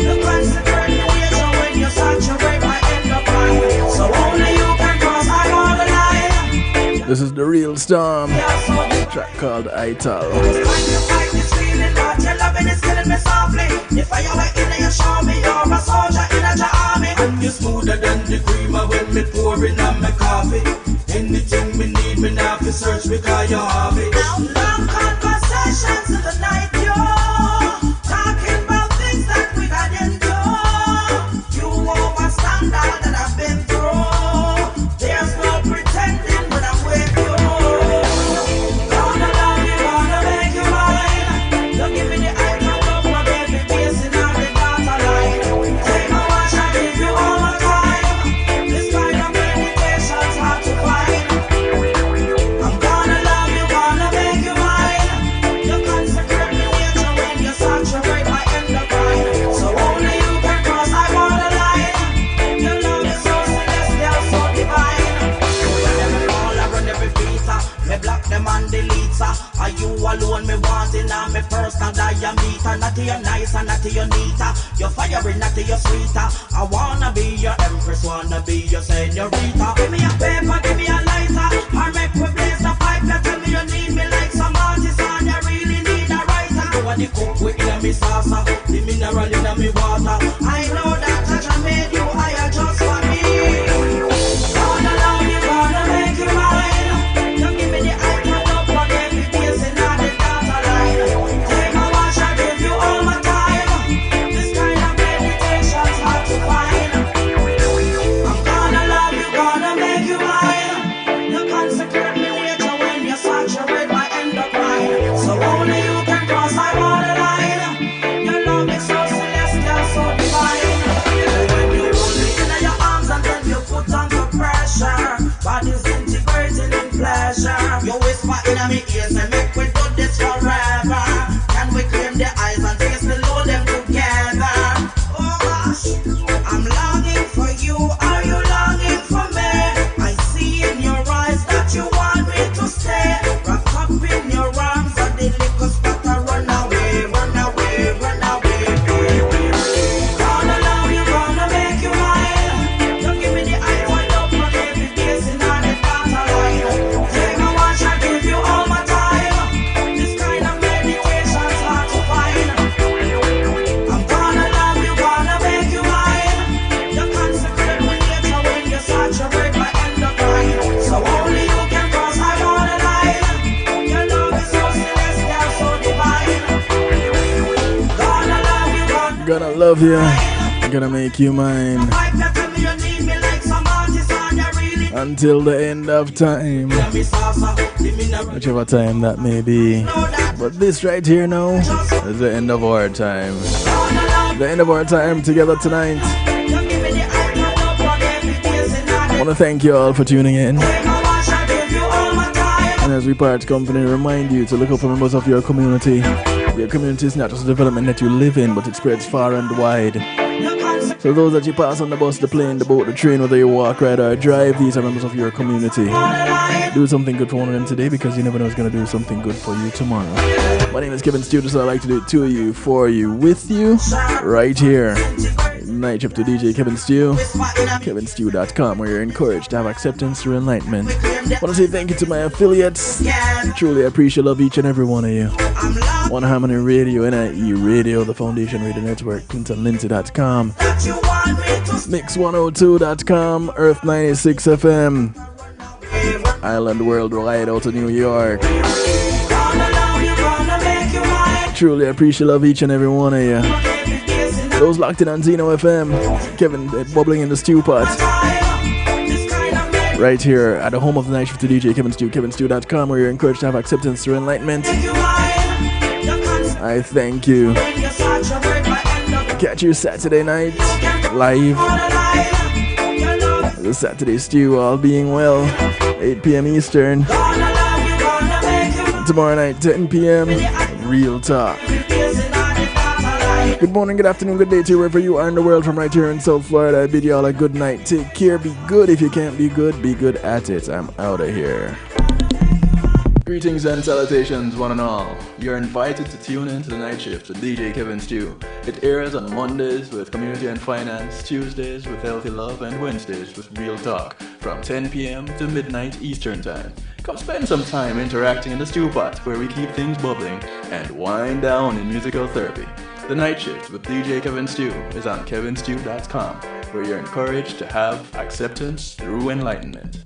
You consecrate me with you when you saturate my enterprise. So only you can cross I on the line. This is the real storm. Track called Ital. Fight this feeling, but your loving is killing me softly. The fire way in you show me you're a soldier in a army. And you smoother than the creamer when me pouring on my coffee. Anything me need, me now to search because you have it. Long conversations in the night, yo. Talking about things that we got into. You overstand all that I've been through. There's no pretending when I'm with you. Gonna love you, gonna make you mine. You give me the eye, no love, my baby, facing on the data line. Take my watch, I give you all my time. This kind of meditation's hard to find. I'm gonna love you, gonna make you mine. You consecrate me with you when you saturate my enterprise. So only you can cross I wanna line. Your love is so celestial, so divine. Every call, I run every feature. Me block them and delete her. Are you alone me wanting on me personal diameter? Not to your nice and not to your neater. You're firing, not to your sweeter. I wanna be your empress, wanna be your senorita. Give me a paper, give me a lighter. Or make we blaze the pipe. You tell me you need me like some artist and you really need a writer. You want the cook with in me salsa, the mineral in me water. I know that touch I made you, I adjust for me. Gonna love you, gonna make you mine. You give me the eye, no love, but every piece in all the data line. Take my watch, I give you all my time. This kind of meditation's hard to find. I'm gonna love you, gonna make you mine. You consecrate me with you when you saturate my enterprise. So only you can cross I wanna line. Your love is so celestial, so divine. When you hold me in your arms and then you put on the pressure. Body's integrating in pleasure. You whisper in my ears and make we do this forever. Can we claim the eyes and taste the load them together? Oh gosh, I'm longing for you. Are you longing for me? I see in your eyes that you want me to stay. Wrap up in your arms and the liquor spot to run away, run away, run away, baby. Gonna love you, gonna make you mine. You give me the eye, one up, but every face in on the data line. Take my love you. I'm gonna make you mine. Until the end of time. Whichever time that may be. But this right here now is the end of our time. The end of our time together tonight. I want to thank you all for tuning in. And as we part company, remind you to look up for members of your community. Your community is not just a development that you live in, but it spreads far and wide. So those that you pass on the bus, the plane, the boat, the train, whether you walk, ride or drive, these are members of your community. Do something good for one of them today, because you never know who's going to do something good for you tomorrow. My name is Kevin Stew, so I like to do it to you, for you, with you, right here. Night Shift to DJ Kevin Stew, kevinstew.com, where you're encouraged to have acceptance through enlightenment. I want to say thank you to my affiliates. Truly appreciate love each and every one of you. One Harmony Radio, NIE Radio, the Foundation Radio Network, ClintonLindsay.com, Mix102.com, Earth 96 FM, Island Worldwide out of New York. Truly appreciate love each and every one of you. Those locked in on Zeno FM, Kevin bubbling in the stew pot. Right here at the home of the Night Shift to DJ Kevin Stew, kevinstew.com, where you're encouraged to have acceptance through enlightenment. I thank you. Catch you Saturday night, live. The Saturday Stew, all being well, 8 p.m. Eastern. Tomorrow night, 10 p.m., Real Talk. Good morning, good afternoon, good day to you, wherever you are in the world from right here in South Florida. I bid you all a good night. Take care, be good. If you can't be good at it. I'm out of here. Greetings and salutations, one and all. You're invited to tune in to the Night Shift with DJ Kevin Stew. It airs on Mondays with Community and Finance, Tuesdays with Healthy Love, and Wednesdays with Real Talk from 10 p.m. to midnight Eastern Time. Come spend some time interacting in the stew pot, where we keep things bubbling and wind down in musical therapy. The Night Shift with DJ Kevin Stew is on kevinstew.com, where you're encouraged to have acceptance through enlightenment.